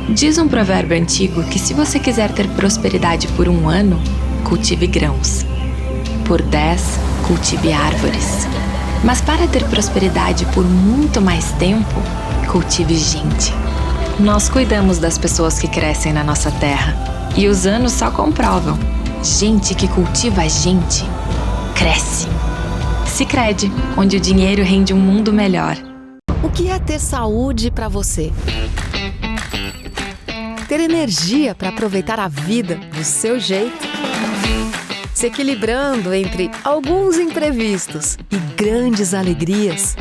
Diz um provérbio antigo que se você quiser ter prosperidade por 1 ano, cultive grãos. Por 10, cultive árvores. Mas para ter prosperidade por muito mais tempo, cultive gente. Nós cuidamos das pessoas que crescem na nossa terra. E os anos só comprovam. Gente que cultiva a gente, cresce. Sicredi, onde o dinheiro rende um mundo melhor. O que é ter saúde para você? Ter energia para aproveitar a vida do seu jeito? Se equilibrando entre alguns imprevistos e grandes alegrias?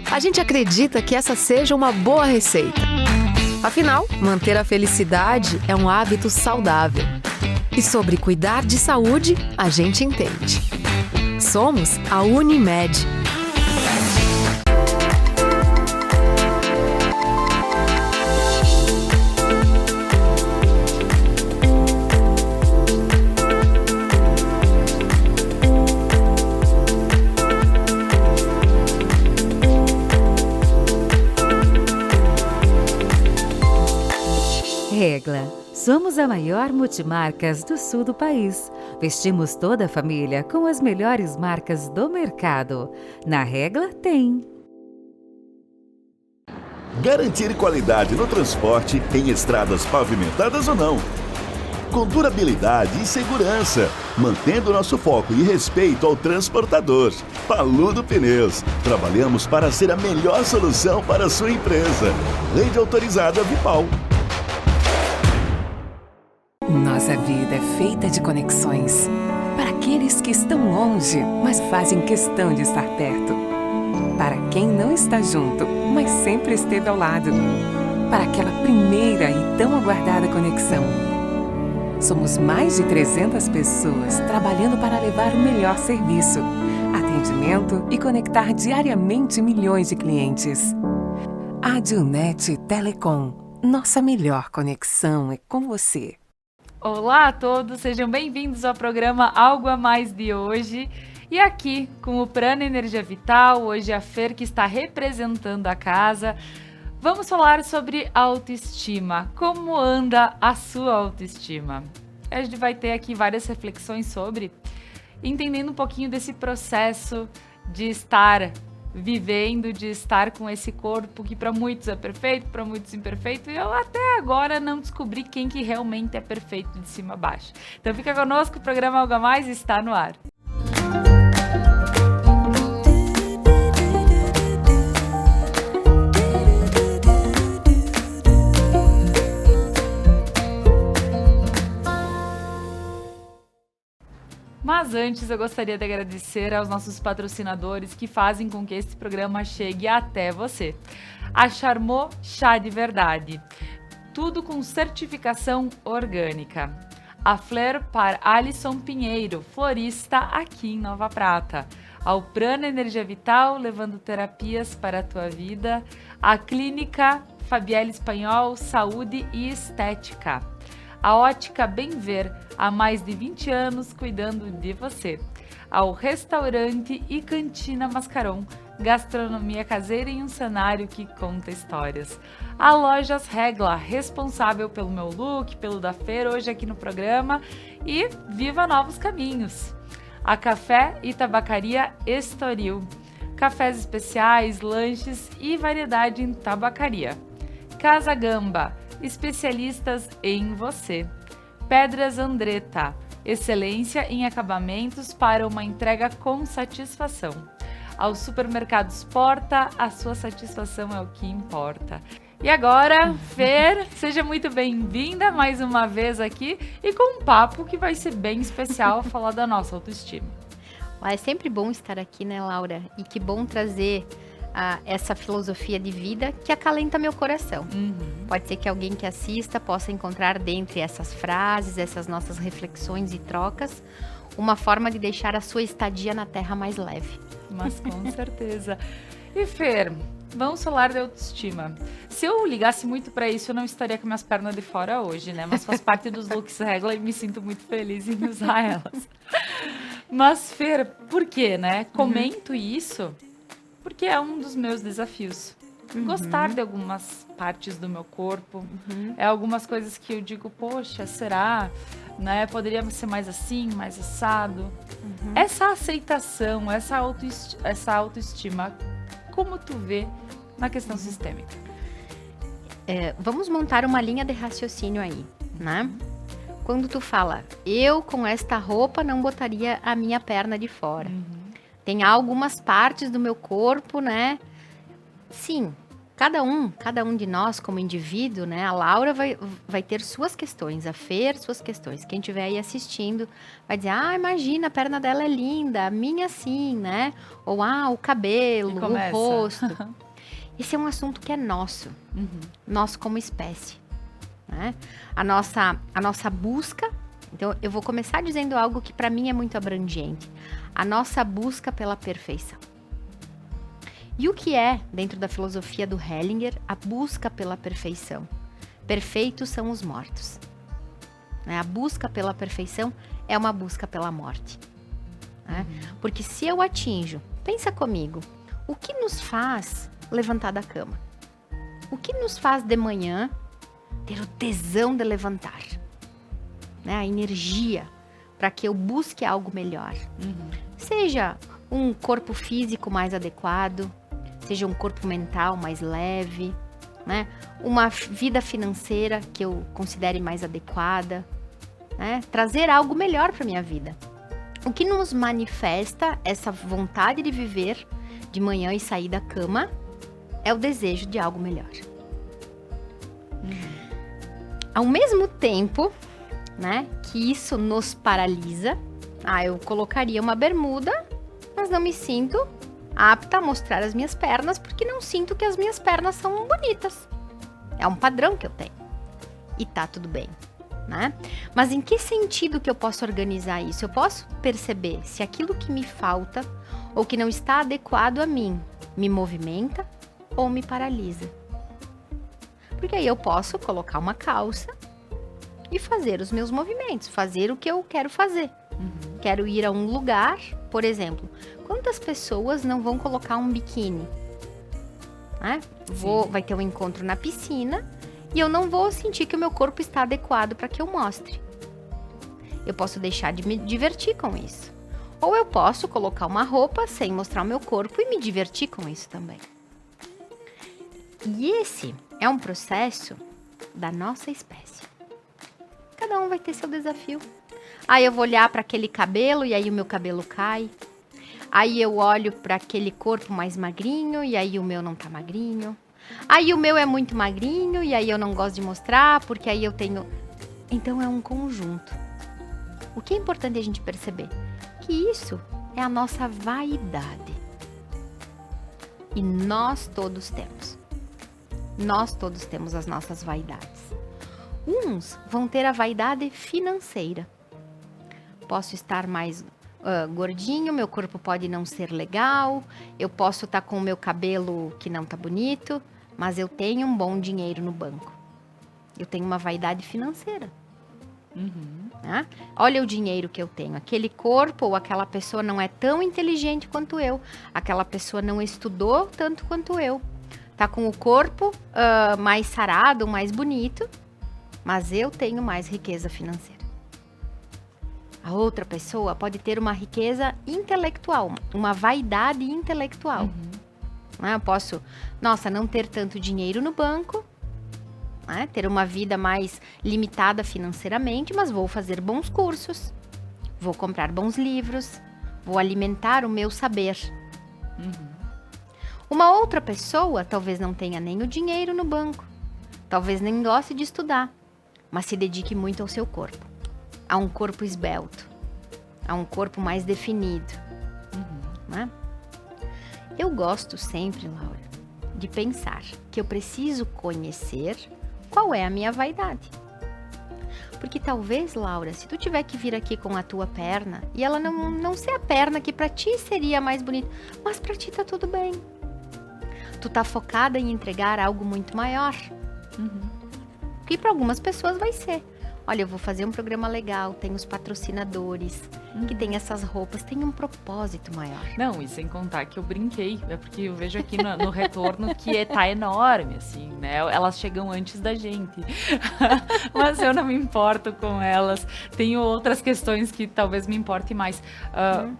A gente acredita que essa seja uma boa receita. Afinal, manter a felicidade é um hábito saudável. E sobre cuidar de saúde, a gente entende. Somos a Unimed. Regla. Somos a maior multimarcas do sul do país. Vestimos toda a família com as melhores marcas do mercado. Na Regla tem. Garantir qualidade no transporte em estradas pavimentadas ou não. Com durabilidade e segurança, mantendo nosso foco e respeito ao transportador. Paludo Pneus. Trabalhamos para ser a melhor solução para a sua empresa. Rede autorizada Vipal. Nossa vida é feita de conexões. Para aqueles que estão longe, mas fazem questão de estar perto. Para quem não está junto, mas sempre esteve ao lado. Para aquela primeira e tão aguardada conexão. Somos mais de 300 pessoas trabalhando para levar o melhor serviço, atendimento e conectar diariamente milhões de clientes. Adilnet Telecom. Nossa melhor conexão é com você. Olá a todos, sejam bem-vindos ao programa Algo a Mais de hoje. E aqui, com o Prana Energia Vital, hoje a Fer que está representando a casa, vamos falar sobre autoestima. Como anda a sua autoestima? A gente vai ter aqui várias reflexões sobre, entendendo um pouquinho desse processo de estar vivendo, de estar com esse corpo que para muitos é perfeito, para muitos imperfeito, e eu até agora não descobri quem que realmente é perfeito de cima a baixo. Então fica conosco, o programa Algo a Mais está no ar. Mas antes eu gostaria de agradecer aos nossos patrocinadores que fazem com que esse programa chegue até você. A Charmot Chá de Verdade, tudo com certificação orgânica. A Fleur par Alisson Pinheiro, florista aqui em Nova Prata. Ao Prana Energia Vital, levando terapias para a tua vida. A Clínica Fabielle Espanhol, Saúde e Estética. A Ótica Bem Ver, há mais de 20 anos cuidando de você. Ao Restaurante e Cantina Mascaron, gastronomia caseira em um cenário que conta histórias. A Lojas Regla, responsável pelo meu look, pelo da Fer hoje aqui no programa, e viva novos caminhos. A Café e Tabacaria Estoril, cafés especiais, lanches e variedade em tabacaria. Casa Gamba, especialistas em você. Pedras Andretta, excelência em acabamentos para uma entrega com satisfação. Aos supermercados Porta, a sua satisfação é o que importa. E agora, Fer, seja muito bem-vinda mais uma vez aqui e com um papo que vai ser bem especial falar da nossa autoestima. É sempre bom estar aqui, né, Laura? E que bom trazer essa filosofia de vida que acalenta meu coração. Pode ser que alguém que assista possa encontrar dentre essas frases, essas nossas reflexões e trocas, uma forma de deixar a sua estadia na Terra mais leve. Mas com certeza. E Fer, vamos falar de autoestima. Se eu ligasse muito para isso, eu não estaria com minhas pernas de fora hoje, né? Mas faz parte dos looks Regla e me sinto muito feliz em usar elas. Mas Fer, por quê, né? Comento isso porque é um dos meus desafios. gostar de algumas partes do meu corpo. É algumas coisas que eu digo, poxa, será? Né? Poderia ser mais assim, mais assado. Essa aceitação, essa autoestima, como tu vê na questão sistêmica? Vamos montar uma linha de raciocínio aí, né? Quando tu fala, eu com esta roupa não botaria a minha perna de fora. Tem algumas partes do meu corpo, né? Sim, cada um de nós como indivíduo, né? A Laura vai ter suas questões, a Fer suas questões. Quem estiver aí assistindo vai dizer, imagina, a perna dela é linda, a minha sim, né? Ou, o cabelo, o rosto. Esse é um assunto que é nosso, nós como espécie, né? A nossa busca, então eu vou começar dizendo algo que para mim é muito abrangente, a nossa busca pela perfeição. E o que é, dentro da filosofia do Hellinger, a busca pela perfeição? Perfeitos são os mortos. A busca pela perfeição é uma busca pela morte. Né? Porque se eu atinjo, pensa comigo, o que nos faz levantar da cama? O que nos faz de manhã ter o tesão de levantar? Né? A energia para que eu busque algo melhor. Seja um corpo físico mais adequado, seja um corpo mental mais leve, né? Uma vida financeira que eu considere mais adequada, né? Trazer algo melhor para minha vida. O que nos manifesta essa vontade de viver de manhã e sair da cama é o desejo de algo melhor. Ao mesmo tempo, né, que isso nos paralisa, eu colocaria uma bermuda, mas não me sinto apta a mostrar as minhas pernas, porque não sinto que as minhas pernas são bonitas. É um padrão que eu tenho. E tá tudo bem, né? Mas em que sentido que eu posso organizar isso? Eu posso perceber se aquilo que me falta ou que não está adequado a mim me movimenta ou me paralisa. Porque aí eu posso colocar uma calça e fazer os meus movimentos, fazer o que eu quero fazer. Quero ir a um lugar, por exemplo, quantas pessoas não vão colocar um biquíni? Né? Vai ter um encontro na piscina e eu não vou sentir que o meu corpo está adequado para que eu mostre. Eu posso deixar de me divertir com isso. Ou eu posso colocar uma roupa sem mostrar o meu corpo e me divertir com isso também. E esse é um processo da nossa espécie. Cada um vai ter seu desafio. Aí eu vou olhar para aquele cabelo e aí o meu cabelo cai. Aí eu olho para aquele corpo mais magrinho e aí o meu não tá magrinho. Aí o meu é muito magrinho e aí eu não gosto de mostrar porque aí eu tenho... Então é um conjunto. O que é importante a gente perceber? Que isso é a nossa vaidade. E nós todos temos. Nós todos temos as nossas vaidades. Uns vão ter a vaidade financeira. Posso estar mais gordinho, meu corpo pode não ser legal, eu posso estar com o meu cabelo que não tá bonito, mas eu tenho um bom dinheiro no banco. Eu tenho uma vaidade financeira. Né? Olha o dinheiro que eu tenho. Aquele corpo ou aquela pessoa não é tão inteligente quanto eu. Aquela pessoa não estudou tanto quanto eu. Tá com o corpo mais sarado, mais bonito, mas eu tenho mais riqueza financeira. A outra pessoa pode ter uma riqueza intelectual, uma vaidade intelectual. Eu posso, não ter tanto dinheiro no banco, né? Ter uma vida mais limitada financeiramente, mas vou fazer bons cursos, vou comprar bons livros, vou alimentar o meu saber. Uma outra pessoa talvez não tenha nem o dinheiro no banco, talvez nem goste de estudar, mas se dedique muito ao seu corpo. A um corpo esbelto, a um corpo mais definido. Né? Eu gosto sempre, Laura, de pensar que eu preciso conhecer qual é a minha vaidade. Porque talvez, Laura, se tu tiver que vir aqui com a tua perna, e ela não ser a perna que pra ti seria mais bonita, mas pra ti tá tudo bem. Tu tá focada em entregar algo muito maior. Que para algumas pessoas vai ser. Olha, eu vou fazer um programa legal, tenho os patrocinadores, que tem essas roupas, tem um propósito maior. Não, e sem contar que eu brinquei, é porque eu vejo aqui no retorno que tá enorme, assim, né? Elas chegam antes da gente. Mas eu não me importo com elas. Tenho outras questões que talvez me importe mais.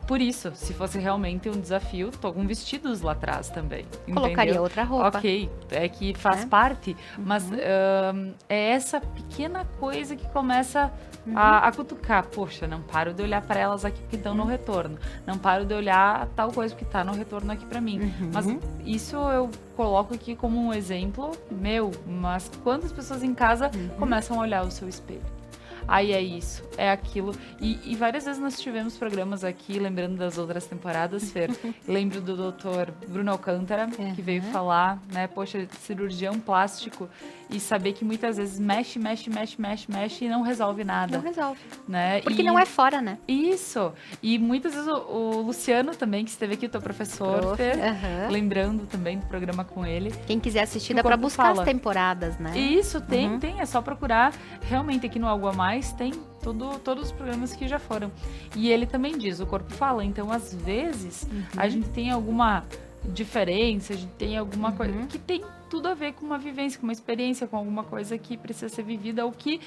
Por isso, se fosse realmente um desafio, tô com vestidos lá atrás também. Colocaria entendeu? outra roupa. Ok, é que faz parte, mas é essa pequena coisa que começa a cutucar. Poxa, não paro de olhar para elas aqui que estão no retorno. Não paro de olhar tal coisa que tá no retorno aqui para mim. Mas isso eu coloco aqui como um exemplo meu. Mas quantas pessoas em casa começam a olhar o seu espelho? Aí é isso, é aquilo. E várias vezes nós tivemos programas aqui, lembrando das outras temporadas, Fer. Lembro do doutor Bruno Alcântara, que veio falar, né? Poxa, cirurgião plástico. E saber que muitas vezes mexe e não resolve nada. Não resolve. Né? Porque não é fora, né? Isso. E muitas vezes o Luciano também, que esteve aqui, o teu professor, Fer, lembrando também do programa com ele. Quem quiser assistir, dá pra buscar as temporadas, né? Isso, tem. É só procurar. Realmente aqui no Algo a Mais tem todos os programas que já foram. E ele também diz, o corpo fala. Então, às vezes, a gente tem alguma diferença, a gente tem alguma coisa que tem tudo a ver com uma vivência, com uma experiência, com alguma coisa que precisa ser vivida, ou que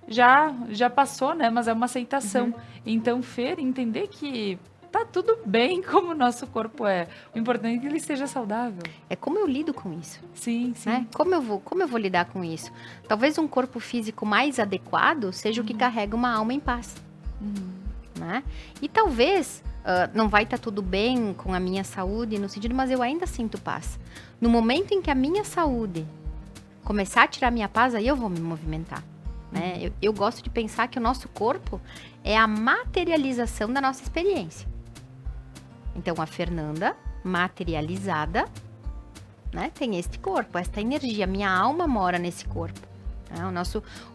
já passou, né? Mas é uma aceitação. Então, Fer, entender que tá tudo bem como o nosso corpo é. O importante é que ele seja saudável. É como eu lido com isso. Sim. Né? Como eu vou lidar com isso? Talvez um corpo físico mais adequado seja o que carrega uma alma em paz. Né? E talvez não vai estar tudo bem com a minha saúde, no sentido, mas eu ainda sinto paz. No momento em que a minha saúde começar a tirar minha paz, aí eu vou me movimentar. Né? Eu gosto de pensar que o nosso corpo é a materialização da nossa experiência. Então, a Fernanda, materializada, né, tem este corpo, esta energia. Minha alma mora nesse corpo. Né?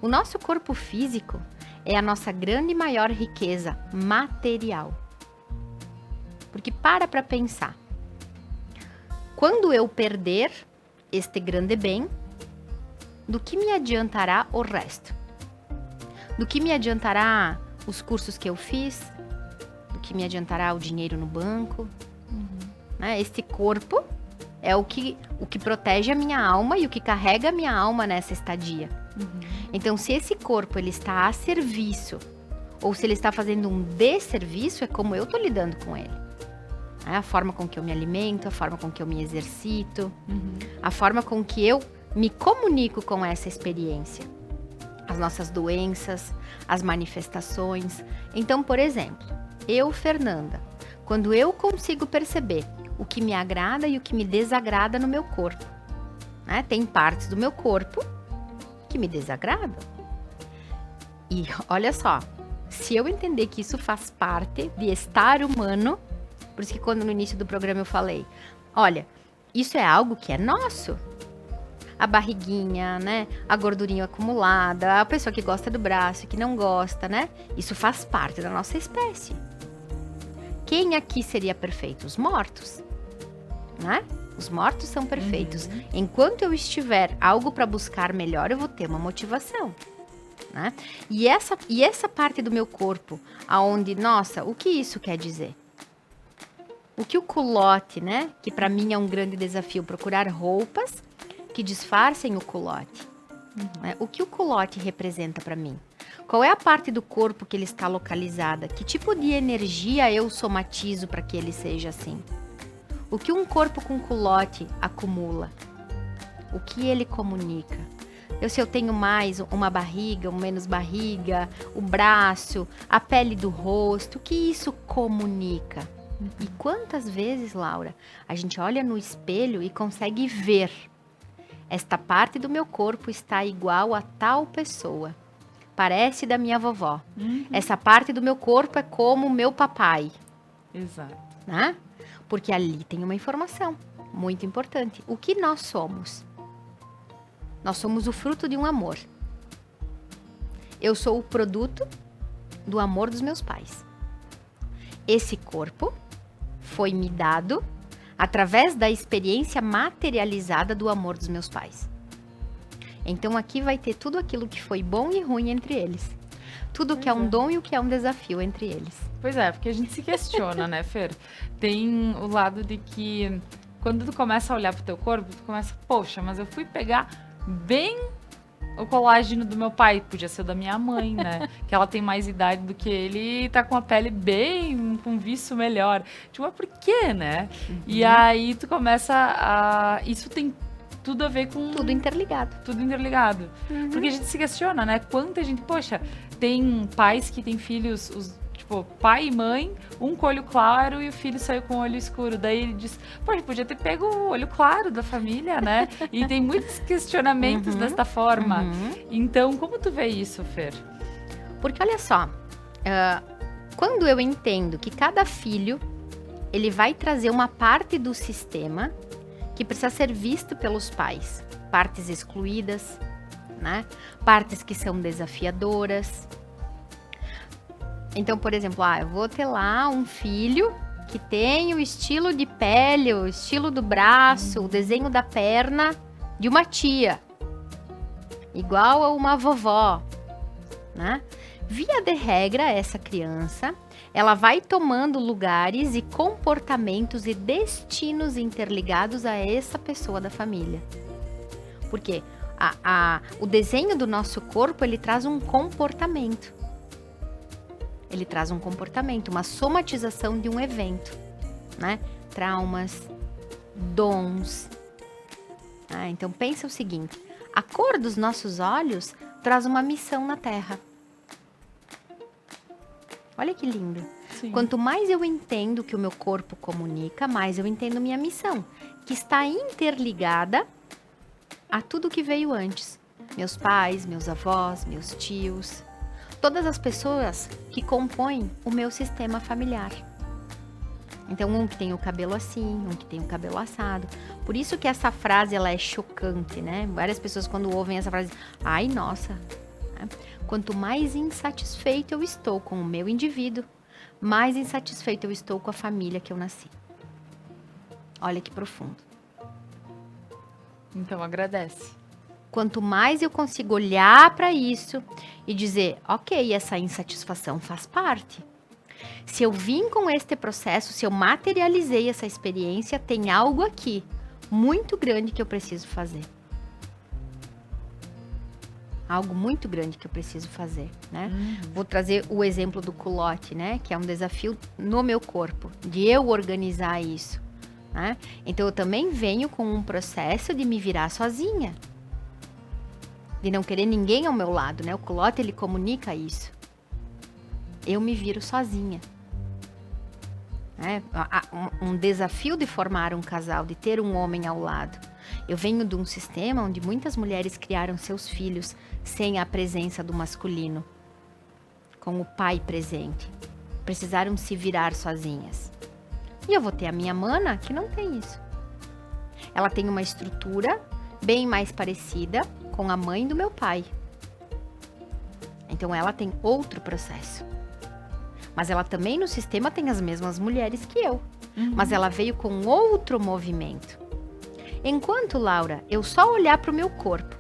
O nosso corpo físico é a nossa grande e maior riqueza material. Porque para pensar. Quando eu perder este grande bem, do que me adiantará o resto? Do que me adiantará os cursos que eu fiz? Do que me adiantará o dinheiro no banco? Né? Este corpo é o que protege a minha alma e o que carrega a minha alma nessa estadia. Então, se esse corpo ele está a serviço ou se ele está fazendo um desserviço, é como eu estou lidando com ele. A forma com que eu me alimento, a forma com que eu me exercito, a forma com que eu me comunico com essa experiência. As nossas doenças, as manifestações. Então, por exemplo, eu, Fernanda, quando eu consigo perceber o que me agrada e o que me desagrada no meu corpo, né? Tem partes do meu corpo que me desagradam. E olha só, se eu entender que isso faz parte de estar humano, por isso que quando no início do programa eu falei, olha, isso é algo que é nosso. A barriguinha, né? A gordurinha acumulada, a pessoa que gosta do braço, que não gosta, né? Isso faz parte da nossa espécie. Quem aqui seria perfeito? Os mortos, né? Os mortos são perfeitos. Enquanto eu estiver algo para buscar melhor, eu vou ter uma motivação. Né? E essa parte do meu corpo, aonde, nossa, o que isso quer dizer? O que o culote, né? Que para mim é um grande desafio, procurar roupas que disfarcem o culote. Né? O que o culote representa para mim? Qual é a parte do corpo que ele está localizada? Que tipo de energia eu somatizo para que ele seja assim? O que um corpo com culote acumula? O que ele comunica? Se eu tenho mais uma barriga, ou menos barriga, o braço, a pele do rosto, o que isso comunica? E quantas vezes, Laura, a gente olha no espelho e consegue ver esta parte do meu corpo está igual a tal pessoa. Parece da minha vovó. Essa parte do meu corpo é como o meu papai. Exato. Né? Porque ali tem uma informação muito importante. O que nós somos? Nós somos o fruto de um amor. Eu sou o produto do amor dos meus pais. Esse corpo foi me dado através da experiência materializada do amor dos meus pais. Então aqui vai ter tudo aquilo que foi bom e ruim entre eles. Tudo que é um dom e o que é um desafio entre eles. Pois é, porque a gente se questiona, né, Fer? Tem o lado de que quando tu começa a olhar pro teu corpo, tu começa, poxa, mas eu fui pegar bem o colágeno do meu pai, podia ser o da minha mãe, né? Que ela tem mais idade do que ele e tá com a pele bem, com viço melhor. Tipo, mas por quê, né? E aí tu começa a... Isso tem tudo a ver com... Tudo interligado. Tudo interligado. Porque a gente se questiona, né? Quanta gente... Poxa, tem pais que têm filhos... Tipo, pai e mãe, um com olho claro e o filho saiu com o olho escuro. Daí ele diz, pô, ele podia ter pego o olho claro da família, né? E tem muitos questionamentos desta forma. Então, como tu vê isso, Fer? Porque olha só, quando eu entendo que cada filho, ele vai trazer uma parte do sistema que precisa ser visto pelos pais. Partes excluídas, né? Partes que são desafiadoras. Então, por exemplo, eu vou ter lá um filho que tem o estilo de pele, o estilo do braço, o desenho da perna de uma tia. Igual a uma vovó, né? Via de regra, essa criança, ela vai tomando lugares e comportamentos e destinos interligados a essa pessoa da família. Porque o desenho do nosso corpo, ele traz um comportamento. Ele traz um comportamento, uma somatização de um evento, né? Traumas, dons. Então, pensa o seguinte, a cor dos nossos olhos traz uma missão na Terra. Olha que lindo. Sim. Quanto mais eu entendo o que o meu corpo comunica, mais eu entendo minha missão, que está interligada a tudo que veio antes. Meus pais, meus avós, meus tios... Todas as pessoas que compõem o meu sistema familiar. Então, um que tem o cabelo assim, um que tem o cabelo assado. Por isso que essa frase, ela é chocante, né? Várias pessoas, quando ouvem essa frase, ai, nossa. Quanto mais insatisfeito eu estou com o meu indivíduo, mais insatisfeito eu estou com a família que eu nasci. Olha que profundo. Então, agradece. Quanto mais eu consigo olhar para isso e dizer, ok, essa insatisfação faz parte. Se eu vim com este processo, se eu materializei essa experiência, tem algo aqui muito grande que eu preciso fazer. Algo muito grande que eu preciso fazer, né? Vou trazer o exemplo do culote, né? Que é um desafio no meu corpo, de eu organizar isso, né? Então, eu também venho com um processo de me virar sozinha. De não querer ninguém ao meu lado, né? O culote, ele comunica isso. Eu me viro sozinha. Um desafio de formar um casal, de ter um homem ao lado. Eu venho de um sistema onde muitas mulheres criaram seus filhos sem a presença do masculino, com o pai presente. Precisaram se virar sozinhas. E eu vou ter a minha mana, que não tem isso. Ela tem uma estrutura bem mais parecida com a mãe do meu pai. Então ela tem outro processo. Mas ela também no sistema tem as mesmas mulheres que eu. Mas ela veio com outro movimento. Enquanto, Laura, eu só olhar para o meu corpo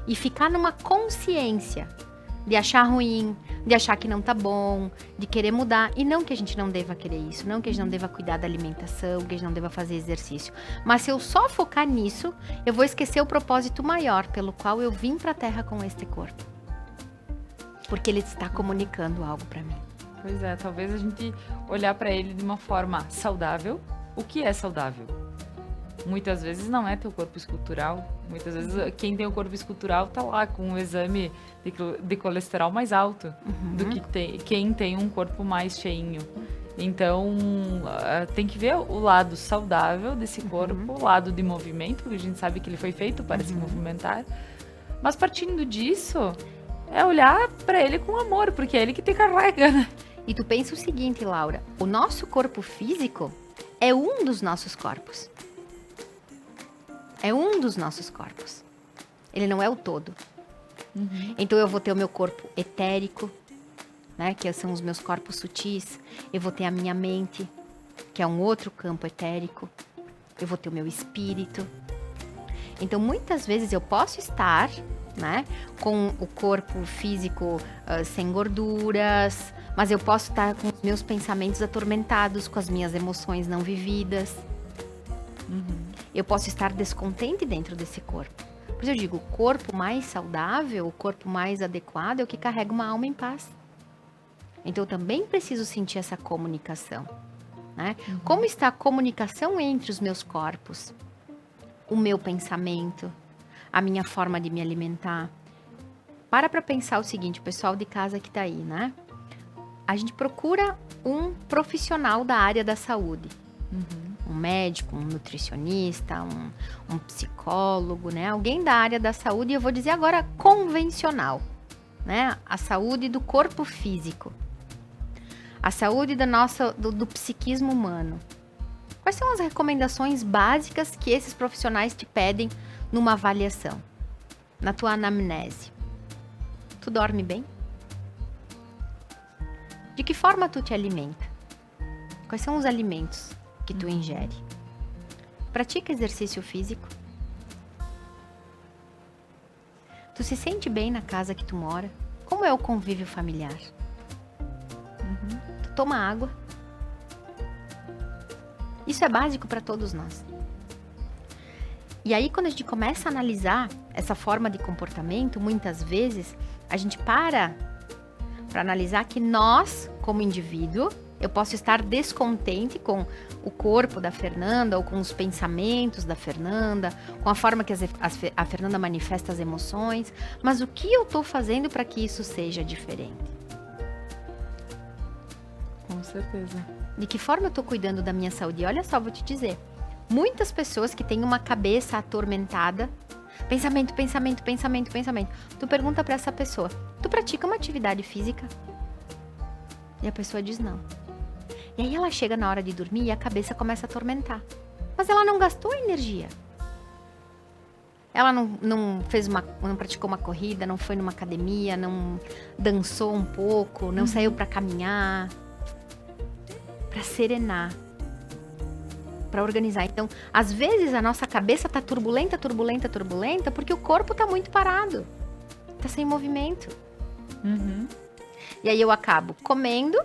e ficar numa consciência de achar ruim, de achar que não tá bom, de querer mudar. E não que a gente não deva querer isso, não que a gente não deva cuidar da alimentação, que a gente não deva fazer exercício. Mas se eu só focar nisso, eu vou esquecer o propósito maior pelo qual eu vim pra Terra com este corpo. Porque ele está comunicando algo pra mim. Pois é, talvez a gente olhar pra ele de uma forma saudável. O que é saudável? Muitas vezes não é teu corpo escultural. Muitas vezes quem tem o corpo escultural tá lá com um exame de colesterol mais alto do que quem tem um corpo mais cheinho. Então, tem que ver o lado saudável desse corpo, o lado de movimento, porque a gente sabe que ele foi feito para se movimentar. Mas partindo disso, é olhar para ele com amor, porque é ele que te carrega, né? E tu pensa o seguinte, Laura, o nosso corpo físico é um dos nossos corpos. É um dos nossos corpos. Ele não é o todo. Então eu vou ter o meu corpo etérico, né, que são os meus corpos sutis. Eu vou ter a minha mente, que é um outro campo etérico. Eu vou ter o meu espírito. Então muitas vezes eu posso estar né? Com o corpo físico sem gorduras, mas eu posso estar com os meus pensamentos atormentados, com as minhas emoções não vividas. Eu posso estar descontente dentro desse corpo. Por isso eu digo, o corpo mais saudável, o corpo mais adequado é o que carrega uma alma em paz. Então eu também preciso sentir essa comunicação, né? Como está a comunicação entre os meus corpos? O meu pensamento, a minha forma de me alimentar. Para pensar o seguinte, o pessoal de casa que está aí, né? A gente procura um profissional da área da saúde. Um médico, um nutricionista, um psicólogo, né? Alguém da área da saúde, e eu vou dizer agora convencional, né? A saúde do corpo físico. A saúde do psiquismo humano. Quais são as recomendações básicas que esses profissionais te pedem numa avaliação? Na tua anamnese. Tu dorme bem? De que forma tu te alimenta? Quais são os alimentos que tu ingere? Pratica exercício físico? Tu se sente bem na casa que tu mora? Como é o convívio familiar? Tu toma água? Isso é básico para todos nós. E aí, quando a gente começa a analisar essa forma de comportamento, muitas vezes a gente para analisar que nós, como indivíduo, eu posso estar descontente com o corpo da Fernanda ou com os pensamentos da Fernanda, com a forma que a Fernanda manifesta as emoções, mas o que eu estou fazendo para que isso seja diferente? Com certeza. De que forma eu estou cuidando da minha saúde? E olha só, vou te dizer, muitas pessoas que têm uma cabeça atormentada, pensamento. Tu pergunta para essa pessoa, tu pratica uma atividade física? E a pessoa diz não. E aí ela chega na hora de dormir e a cabeça começa a atormentar. Mas ela não gastou energia. Ela não praticou uma corrida, não foi numa academia, não dançou um pouco, não saiu para caminhar, para serenar, para organizar. Então, às vezes a nossa cabeça tá turbulenta, porque o corpo tá muito parado, tá sem movimento. E aí eu acabo comendo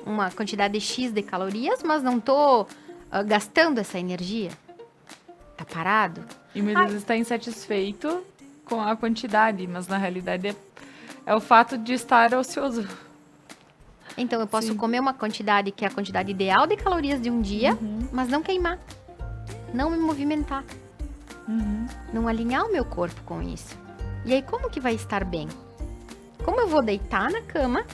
uma quantidade X de calorias, mas não tô gastando essa energia. Tá parado. E muitas vezes está insatisfeito com a quantidade, mas na realidade é o fato de estar ocioso. Então eu posso comer uma quantidade que é a quantidade ideal de calorias de um dia, mas não queimar, não me movimentar, não alinhar o meu corpo com isso. E aí como que vai estar bem? Como eu vou deitar na cama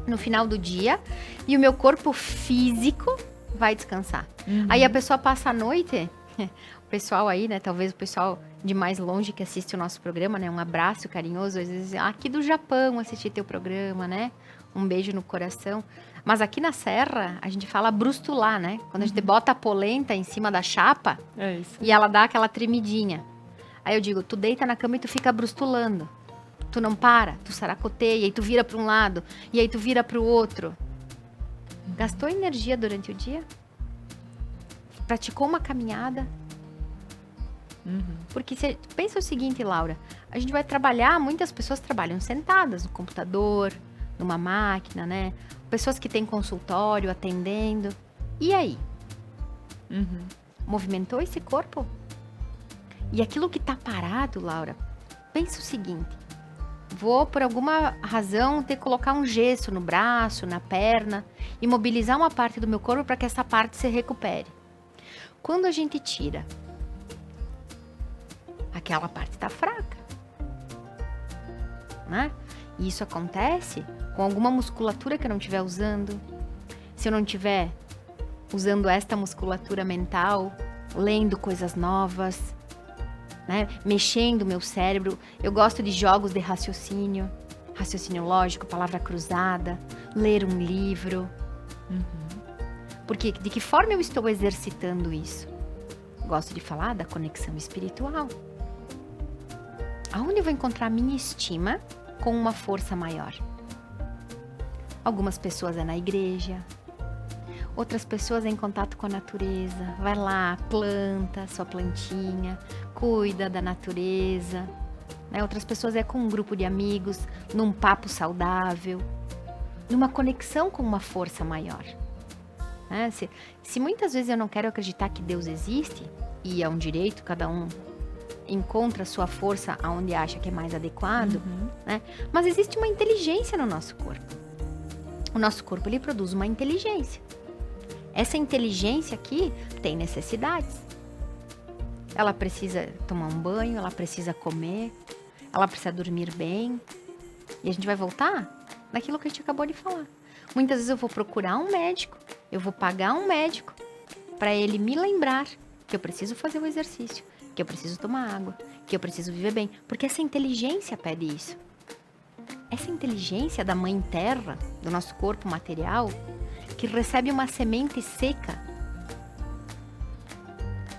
no final do dia e o meu corpo físico vai descansar? Aí a pessoa passa a noite, o pessoal aí, né, talvez o pessoal de mais longe que assiste o nosso programa, né, um abraço carinhoso, às vezes aqui do Japão assistir teu programa, né, um beijo no coração. Mas aqui na serra a gente fala brustular, né, quando a gente bota a polenta em cima da chapa e ela dá aquela tremidinha. Aí eu digo, tu deita na cama e tu fica brustulando. Tu não para, tu saracoteia, e tu vira para um lado, e aí tu vira para o outro. Gastou energia durante o dia? Praticou uma caminhada? Porque pensa o seguinte, Laura, a gente vai trabalhar, muitas pessoas trabalham sentadas no computador, numa máquina, né? Pessoas que têm consultório, atendendo. E aí? Movimentou esse corpo? E aquilo que tá parado, Laura, pensa o seguinte, vou, por alguma razão, ter que colocar um gesso no braço, na perna, e mobilizar uma parte do meu corpo para que essa parte se recupere. Quando a gente tira, aquela parte está fraca, né? E isso acontece com alguma musculatura que eu não estiver usando. Se eu não estiver usando esta musculatura mental, lendo coisas novas, né? Mexendo o meu cérebro. Eu gosto de jogos de raciocínio lógico, palavra cruzada, ler um livro. Porque de que forma eu estou exercitando isso? Gosto de falar da conexão espiritual. Aonde eu vou encontrar a minha estima com uma força maior? Algumas pessoas é na igreja, outras pessoas é em contato com a natureza. Vai lá, planta sua plantinha, cuida da natureza, né? Outras pessoas é com um grupo de amigos, num papo saudável, numa conexão com uma força maior. Né? Se muitas vezes eu não quero acreditar que Deus existe, e é um direito, cada um encontra a sua força aonde acha que é mais adequado, né? Mas existe uma inteligência no nosso corpo. O nosso corpo, ele produz uma inteligência. Essa inteligência aqui tem necessidades. Ela precisa tomar um banho, ela precisa comer, ela precisa dormir bem. E a gente vai voltar naquilo que a gente acabou de falar. Muitas vezes eu vou procurar um médico, eu vou pagar um médico para ele me lembrar que eu preciso fazer o exercício, que eu preciso tomar água, que eu preciso viver bem. Porque essa inteligência pede isso. Essa inteligência da mãe terra, do nosso corpo material, que recebe uma semente seca,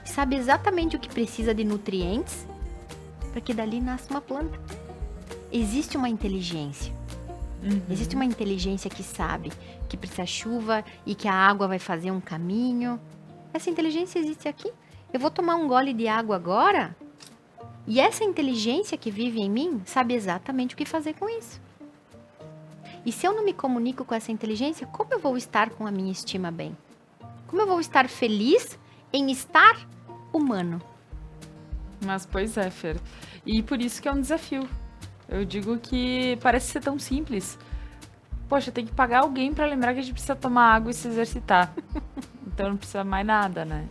sabe exatamente o que precisa de nutrientes para que dali nasça uma planta. Existe uma inteligência. Existe uma inteligência que sabe que precisa chuva e que a água vai fazer um caminho. Essa inteligência existe aqui. Eu vou tomar um gole de água agora e essa inteligência que vive em mim sabe exatamente o que fazer com isso. E se eu não me comunico com essa inteligência, como eu vou estar com a minha estima bem? Como eu vou estar feliz em estar humano? Mas, pois é, Fer. E por isso que é um desafio. Eu digo que parece ser tão simples. Poxa, tem que pagar alguém para lembrar que a gente precisa tomar água e se exercitar. Então não precisa mais nada, né?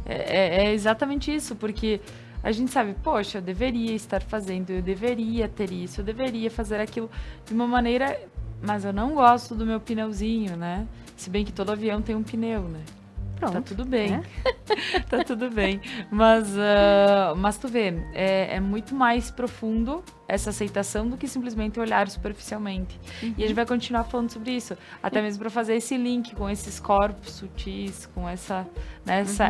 É exatamente isso, porque a gente sabe, poxa, eu deveria estar fazendo, eu deveria ter isso, eu deveria fazer aquilo de uma maneira... Mas eu não gosto do meu pneuzinho, né? Se bem que todo avião tem um pneu, né? Pronto. Tá tudo bem. Tá tudo bem. Mas tu vê, é muito mais profundo essa aceitação do que simplesmente olhar superficialmente. E a gente vai continuar falando sobre isso. Até mesmo para fazer esse link com esses corpos sutis, com essa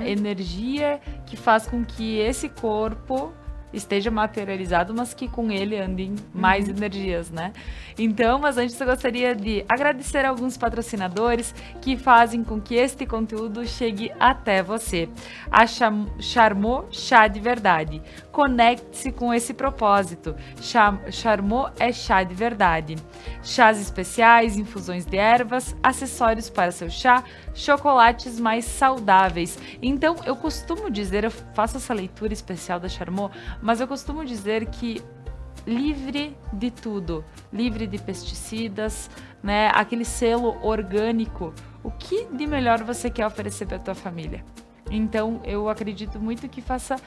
energia que faz com que esse corpo esteja materializado, mas que com ele andem mais energias, né? Então, mas antes eu gostaria de agradecer a alguns patrocinadores que fazem com que este conteúdo chegue até você. A Charmot Chá de Verdade. Conecte-se com esse propósito. Charmot é chá de verdade. Chás especiais, infusões de ervas, acessórios para seu chá, chocolates mais saudáveis. Então, eu costumo dizer, eu faço essa leitura especial da Charmot, mas eu costumo dizer que livre de tudo, livre de pesticidas, né? Aquele selo orgânico. O que de melhor você quer oferecer para a tua família? Então, eu acredito muito que faça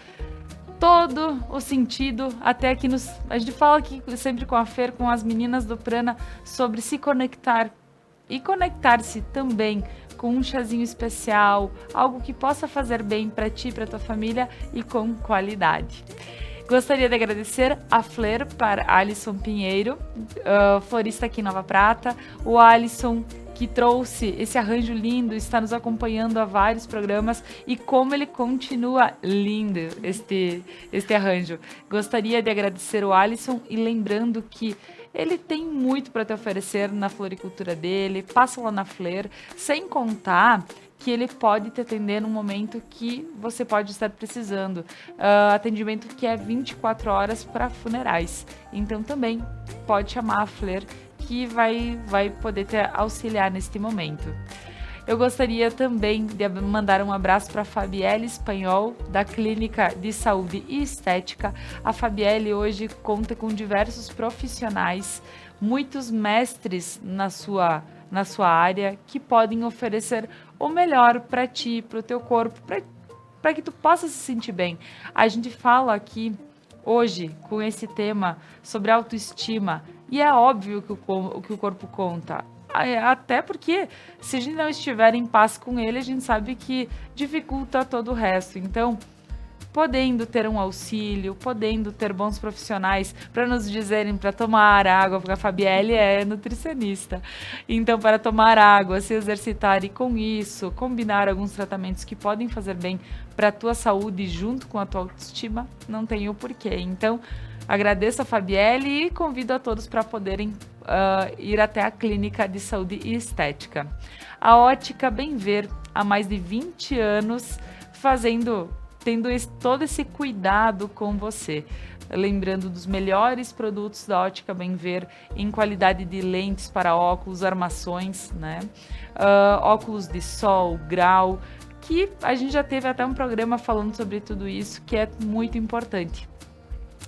todo o sentido, até que a gente fala aqui sempre com a Fer, com as meninas do Prana, sobre se conectar e conectar-se também com um chazinho especial, algo que possa fazer bem para ti, para tua família e com qualidade. Gostaria de agradecer a Flair para Alisson Pinheiro, florista aqui em Nova Prata, o Alisson que trouxe esse arranjo lindo, está nos acompanhando há vários programas e como ele continua lindo este arranjo. Gostaria de agradecer o Alisson e lembrando que ele tem muito para te oferecer na floricultura dele, passa lá na Flair, sem contar que ele pode te atender no momento que você pode estar precisando. Atendimento que é 24 horas para funerais. Então também pode chamar a Flair que vai poder te auxiliar neste momento. Eu gostaria também de mandar um abraço para a Fabielle Espanhol, da Clínica de Saúde e Estética. A Fabielle hoje conta com diversos profissionais, muitos mestres na sua área, que podem oferecer o melhor para ti, para o teu corpo, para que tu possa se sentir bem. A gente fala aqui hoje com esse tema sobre autoestima e é óbvio que o corpo conta. Até porque se a gente não estiver em paz com ele, a gente sabe que dificulta todo o resto. Então, podendo ter um auxílio, podendo ter bons profissionais para nos dizerem para tomar água, porque a Fabielle é nutricionista. Então, para tomar água, se exercitar e com isso, combinar alguns tratamentos que podem fazer bem para a tua saúde junto com a tua autoestima, não tem o porquê. Então, agradeço a Fabielle e convido a todos para poderem ir até a Clínica de Saúde e Estética. A Ótica Bem Ver, há mais de 20 anos, fazendo tendo todo esse cuidado com você. Lembrando dos melhores produtos da Ótica Bem Ver em qualidade de lentes para óculos, armações, né? Óculos de sol, grau, que a gente já teve até um programa falando sobre tudo isso, que é muito importante.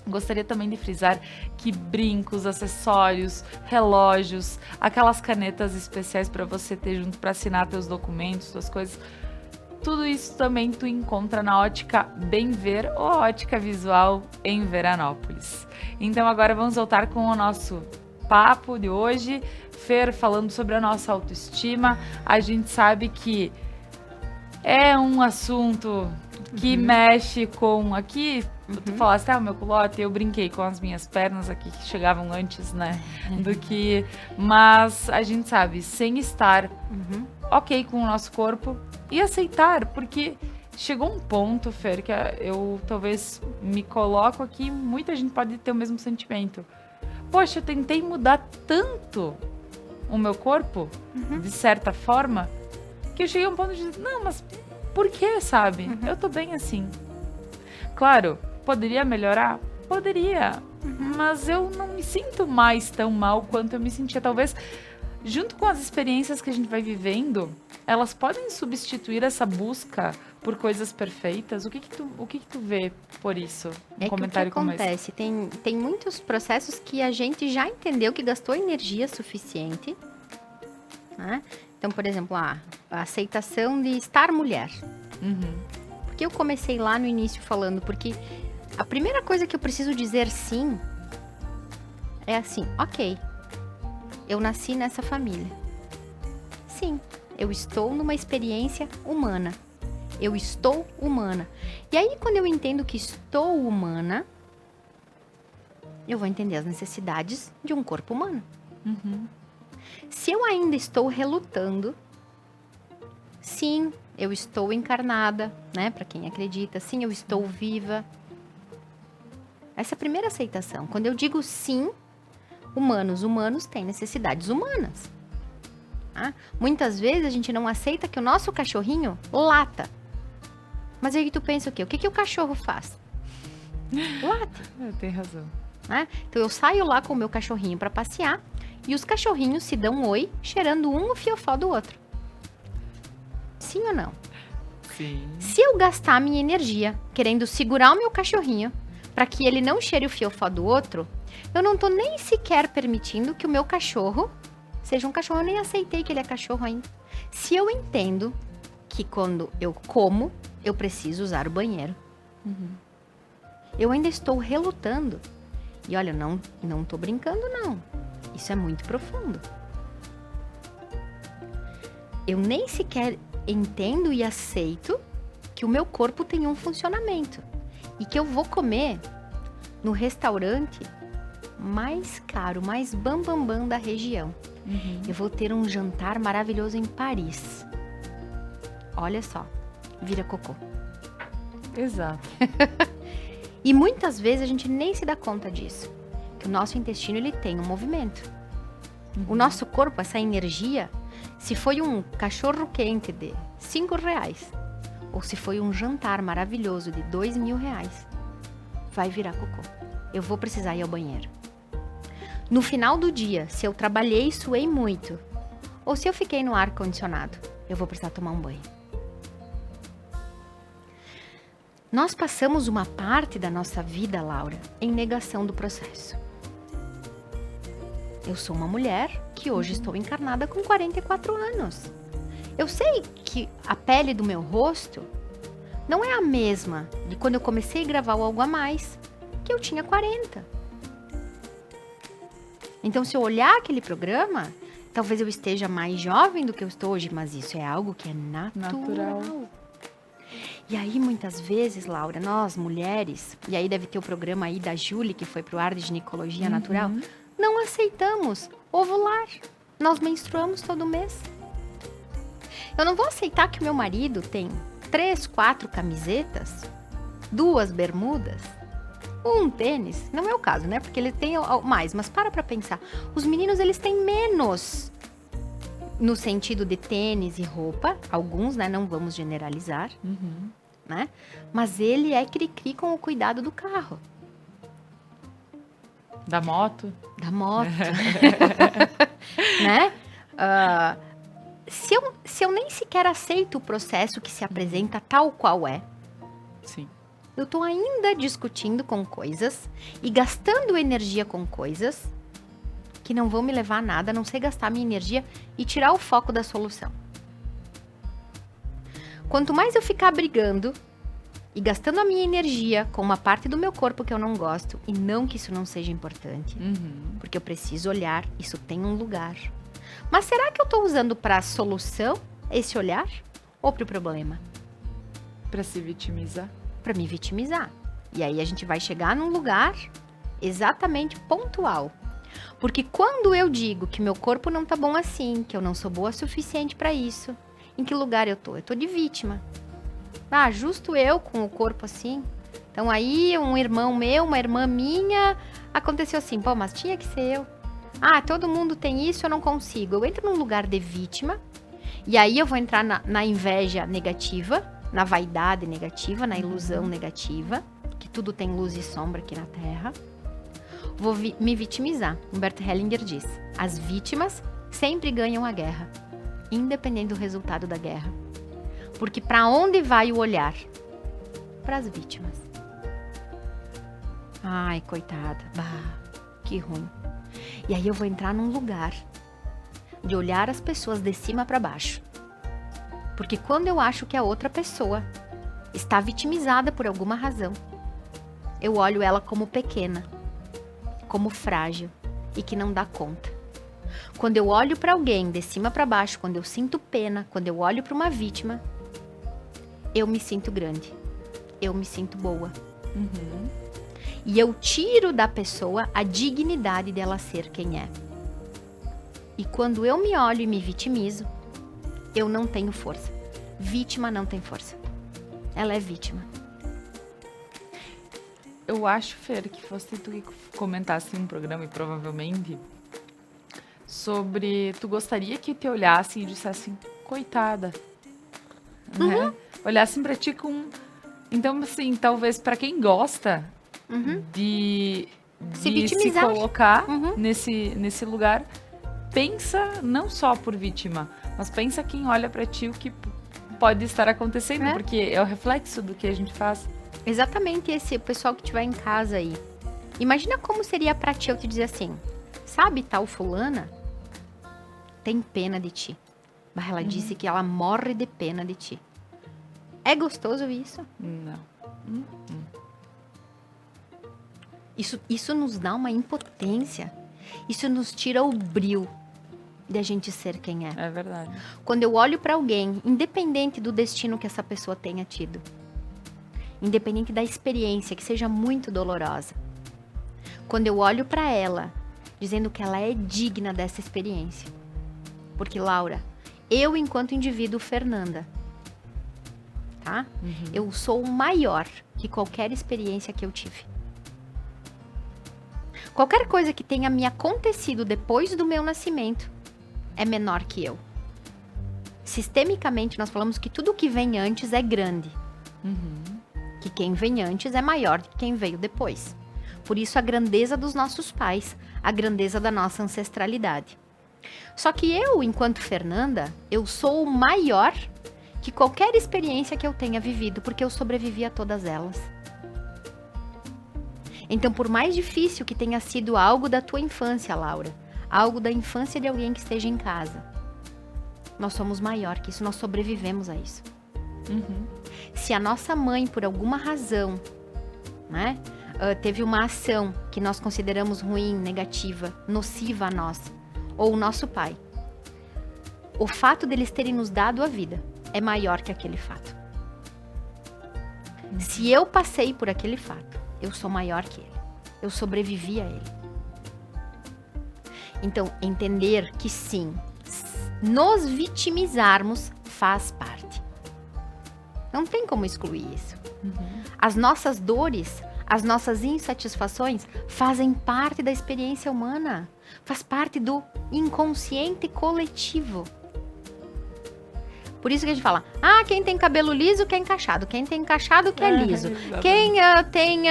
Gostaria também de frisar que brincos, acessórios, relógios, aquelas canetas especiais para você ter junto para assinar teus documentos, suas coisas, tudo isso também tu encontra na Ótica Bem Ver ou Ótica Visual em Veranópolis. Então agora vamos voltar com o nosso papo de hoje. Fer, falando sobre a nossa autoestima, a gente sabe que é um assunto que mexe com aqui. Tu falaste, meu culote, eu brinquei com as minhas pernas aqui que chegavam antes, né? Do que. Mas a gente sabe, sem estar ok com o nosso corpo e aceitar, porque chegou um ponto, Fer, que eu talvez me coloco aqui, muita gente pode ter o mesmo sentimento. Poxa, eu tentei mudar tanto o meu corpo, de certa forma, que eu cheguei a um ponto de dizer, não, mas por que, sabe? Eu tô bem assim. Claro, poderia melhorar? Poderia. Mas eu não me sinto mais tão mal quanto eu me sentia. Talvez, junto com as experiências que a gente vai vivendo, elas podem substituir essa busca por coisas perfeitas. O que tu vê por isso? Um comentário como esse. O que acontece? Tem muitos processos que a gente já entendeu que gastou energia suficiente, né? Então, por exemplo, a aceitação de estar mulher. Porque eu comecei lá no início falando, porque a primeira coisa que eu preciso dizer sim é assim, ok, eu nasci nessa família. Sim, eu estou numa experiência humana. Eu estou humana. E aí, quando eu entendo que estou humana, eu vou entender as necessidades de um corpo humano. Se eu ainda estou relutando, sim, eu estou encarnada, né? Para quem acredita, sim, eu estou viva. Essa é a primeira aceitação. Quando eu digo sim, humanos têm necessidades humanas. Tá? Muitas vezes a gente não aceita que o nosso cachorrinho lata. Mas aí tu pensa o quê? O que o cachorro faz? Late. Tem razão. Né? Então eu saio lá com o meu cachorrinho para passear e os cachorrinhos se dão oi, cheirando um o fiofó do outro. Sim ou não? Sim. Se eu gastar a minha energia querendo segurar o meu cachorrinho para que ele não cheire o fiofó do outro, eu não tô nem sequer permitindo que o meu cachorro seja um cachorro. Eu nem aceitei que ele é cachorro ainda. Se eu entendo que quando eu como, eu preciso usar o banheiro. Eu ainda estou relutando. E olha, não tô brincando, não. Isso é muito profundo. Eu nem sequer entendo e aceito que o meu corpo tem um funcionamento. E que eu vou comer no restaurante mais caro, mais bambambam da região. Eu vou ter um jantar maravilhoso em Paris. Olha só, vira cocô. Exato. E muitas vezes a gente nem se dá conta disso. Que o nosso intestino, ele tem um movimento. O nosso corpo, essa energia, se foi um cachorro quente de R$5, ou se foi um jantar maravilhoso de R$2.000, vai virar cocô. Eu vou precisar ir ao banheiro. No final do dia, se eu trabalhei e suei muito, ou se eu fiquei no ar-condicionado, eu vou precisar tomar um banho. Nós passamos uma parte da nossa vida, Laura, em negação do processo. Eu sou uma mulher que hoje estou encarnada com 44 anos. Eu sei que a pele do meu rosto não é a mesma de quando eu comecei a gravar o Algo a Mais, que eu tinha 40. Então, se eu olhar aquele programa, talvez eu esteja mais jovem do que eu estou hoje, mas isso é algo que é natural. E aí, muitas vezes, Laura, nós mulheres, e aí deve ter o programa aí da Júlia, que foi pro ar de ginecologia natural, não aceitamos ovular. Nós menstruamos todo mês. Eu não vou aceitar que o meu marido tem 3, 4 camisetas, 2 bermudas, um tênis. Não é o caso, né? Porque ele tem mais, mas para pensar. Os meninos, eles têm menos no sentido de tênis e roupa. Alguns, né? Não vamos generalizar. né? Mas ele é cri-cri com o cuidado do carro. Da moto. Da moto. Né? Se eu nem sequer aceito o processo que se apresenta tal qual é, Sim. eu tô ainda discutindo com coisas e gastando energia com coisas que não vão me levar a nada, a não ser gastar minha energia e tirar o foco da solução. Quanto mais eu ficar brigando e gastando a minha energia com uma parte do meu corpo que eu não gosto, e não que isso não seja importante, porque eu preciso olhar, isso tem um lugar. Mas será que eu tô usando para solução esse olhar ou para o problema? Pra se vitimizar. Para me vitimizar. E aí a gente vai chegar num lugar exatamente pontual. Porque quando eu digo que meu corpo não tá bom assim, que eu não sou boa o suficiente para isso, em que lugar eu tô? Eu tô de vítima. Ah, justo eu com o corpo assim. Então aí um irmão meu, uma irmã minha, aconteceu assim, pô, mas tinha que ser eu. Ah, todo mundo tem isso, eu não consigo. Eu entro num lugar de vítima, e aí eu vou entrar na inveja negativa, na vaidade negativa, na ilusão negativa, que tudo tem luz e sombra aqui na Terra. Vou me vitimizar. Humberto Hellinger diz, as vítimas sempre ganham a guerra, independente do resultado da guerra. Porque para onde vai o olhar? Para as vítimas. Ai, coitada. Bah, que ruim. E aí eu vou entrar num lugar de olhar as pessoas de cima para baixo. Porque quando eu acho que a outra pessoa está vitimizada por alguma razão, eu olho ela como pequena, como frágil e que não dá conta. Quando eu olho para alguém de cima para baixo, quando eu sinto pena, quando eu olho para uma vítima, eu me sinto grande, eu me sinto boa. E eu tiro da pessoa a dignidade dela ser quem é. E quando eu me olho e me vitimizo, eu não tenho força. Vítima não tem força. Ela é vítima. Eu acho, Fer, que fosse tu que comentasse em um programa, e provavelmente, sobre tu gostaria que te olhassem e dissessem, coitada. Né? Olhassem pra ti com... Então, assim, talvez pra quem gosta de se colocar nesse lugar, pensa não só por vítima, mas pensa quem olha pra ti o que pode estar acontecendo, porque é o reflexo do que a gente faz. Exatamente esse, o pessoal que estiver em casa aí. Imagina como seria pra ti eu te dizer assim, sabe tal fulana? Tem pena de ti. Mas ela disse que ela morre de pena de ti. É gostoso isso? Não. Isso nos dá uma impotência. Isso nos tira o brio de a gente ser quem é. É verdade. Quando eu olho pra alguém, independente do destino que essa pessoa tenha tido, independente da experiência, que seja muito dolorosa, quando eu olho pra ela, dizendo que ela é digna dessa experiência. Porque, Laura, eu, enquanto indivíduo Fernanda, tá? Eu sou maior que qualquer experiência que eu tive. Qualquer coisa que tenha me acontecido depois do meu nascimento é menor que eu. Sistemicamente, nós falamos que tudo que vem antes é grande. Que quem vem antes é maior que quem veio depois. Por isso, a grandeza dos nossos pais, a grandeza da nossa ancestralidade. Só que eu, enquanto Fernanda, eu sou maior que qualquer experiência que eu tenha vivido, porque eu sobrevivi a todas elas. Então, por mais difícil que tenha sido algo da tua infância, Laura, algo da infância de alguém que esteja em casa, nós somos maior que isso, nós sobrevivemos a isso. Se a nossa mãe, por alguma razão, né, teve uma ação que nós consideramos ruim, negativa, nociva a nós, ou o nosso pai, o fato deles terem nos dado a vida é maior que aquele fato. Se eu passei por aquele fato, eu sou maior que ele. Eu sobrevivi a ele. Então, entender que sim, nos vitimizarmos faz parte. Não tem como excluir isso. As nossas dores, as nossas insatisfações fazem parte da experiência humana. Faz parte do inconsciente coletivo. Por isso que a gente fala, quem tem cabelo liso quer encaixado, quem tem encaixado quer liso, exatamente. quem tem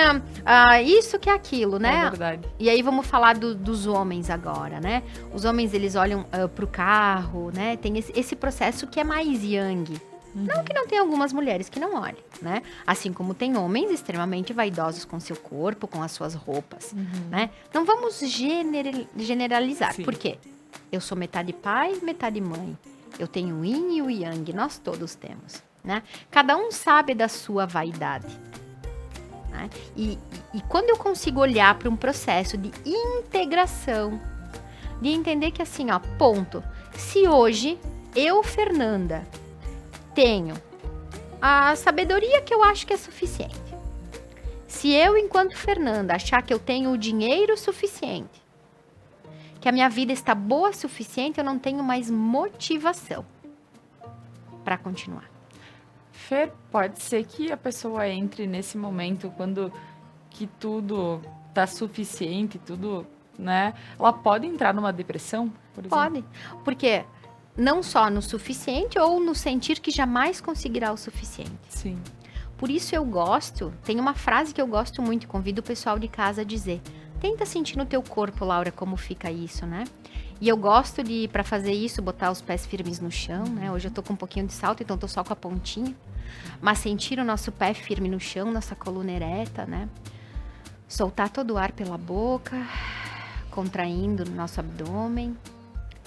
isso quer aquilo, né? É verdade. E aí vamos falar dos homens agora, né? Os homens, eles olham pro carro, né? Tem esse processo que é mais yang. Não que não tem algumas mulheres que não olhem, né? Assim como tem homens extremamente vaidosos com seu corpo, com as suas roupas, né? Não vamos generalizar. Sim. Por quê? Eu sou metade pai, metade mãe. Eu tenho o yin e o yang, nós todos temos, né? Cada um sabe da sua vaidade. Né? E quando eu consigo olhar para um processo de integração, de entender que assim, ó, ponto. Se hoje eu, Fernanda, tenho a sabedoria que eu acho que é suficiente. Se eu, enquanto Fernanda, achar que eu tenho o dinheiro suficiente, que a minha vida está boa o suficiente, eu não tenho mais motivação para continuar. Fer, pode ser que a pessoa entre nesse momento quando que tudo tá suficiente, tudo, né? Ela pode entrar numa depressão, por exemplo? Pode, porque não só no suficiente ou no sentir que jamais conseguirá o suficiente. Sim. Por isso tem uma frase que eu gosto muito, convido o pessoal de casa a dizer. Tenta sentir no teu corpo, Laura, como fica isso, né? E eu gosto de, para fazer isso, botar os pés firmes no chão, né? Hoje eu tô com um pouquinho de salto, então tô só com a pontinha. Mas sentir o nosso pé firme no chão, nossa coluna ereta, né? Soltar todo o ar pela boca, contraindo no nosso abdômen,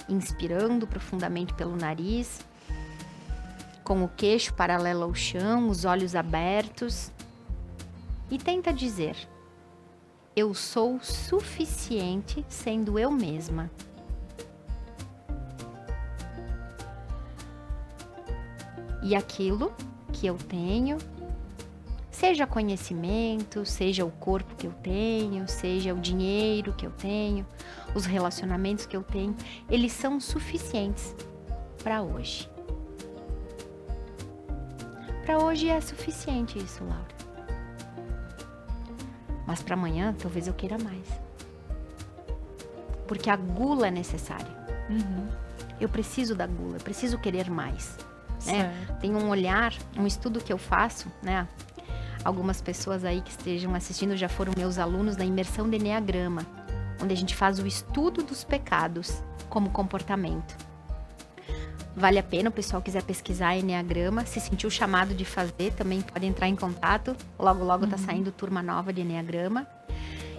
inspirando profundamente pelo nariz, com o queixo paralelo ao chão, os olhos abertos. E tenta dizer: eu sou suficiente sendo eu mesma. E aquilo que eu tenho, seja conhecimento, seja o corpo que eu tenho, seja o dinheiro que eu tenho, os relacionamentos que eu tenho, eles são suficientes para hoje. Para hoje é suficiente isso, Laura. Mas para amanhã, talvez eu queira mais. Porque a gula é necessária. Eu preciso da gula, eu preciso querer mais. Né? Tem um olhar, um estudo que eu faço, né? Algumas pessoas aí que estejam assistindo já foram meus alunos da imersão de Enneagrama, onde a gente faz o estudo dos pecados como comportamento. Vale a pena, o pessoal quiser pesquisar Enneagrama, se sentiu chamado de fazer, também pode entrar em contato. Logo, logo tá saindo turma nova de Enneagrama.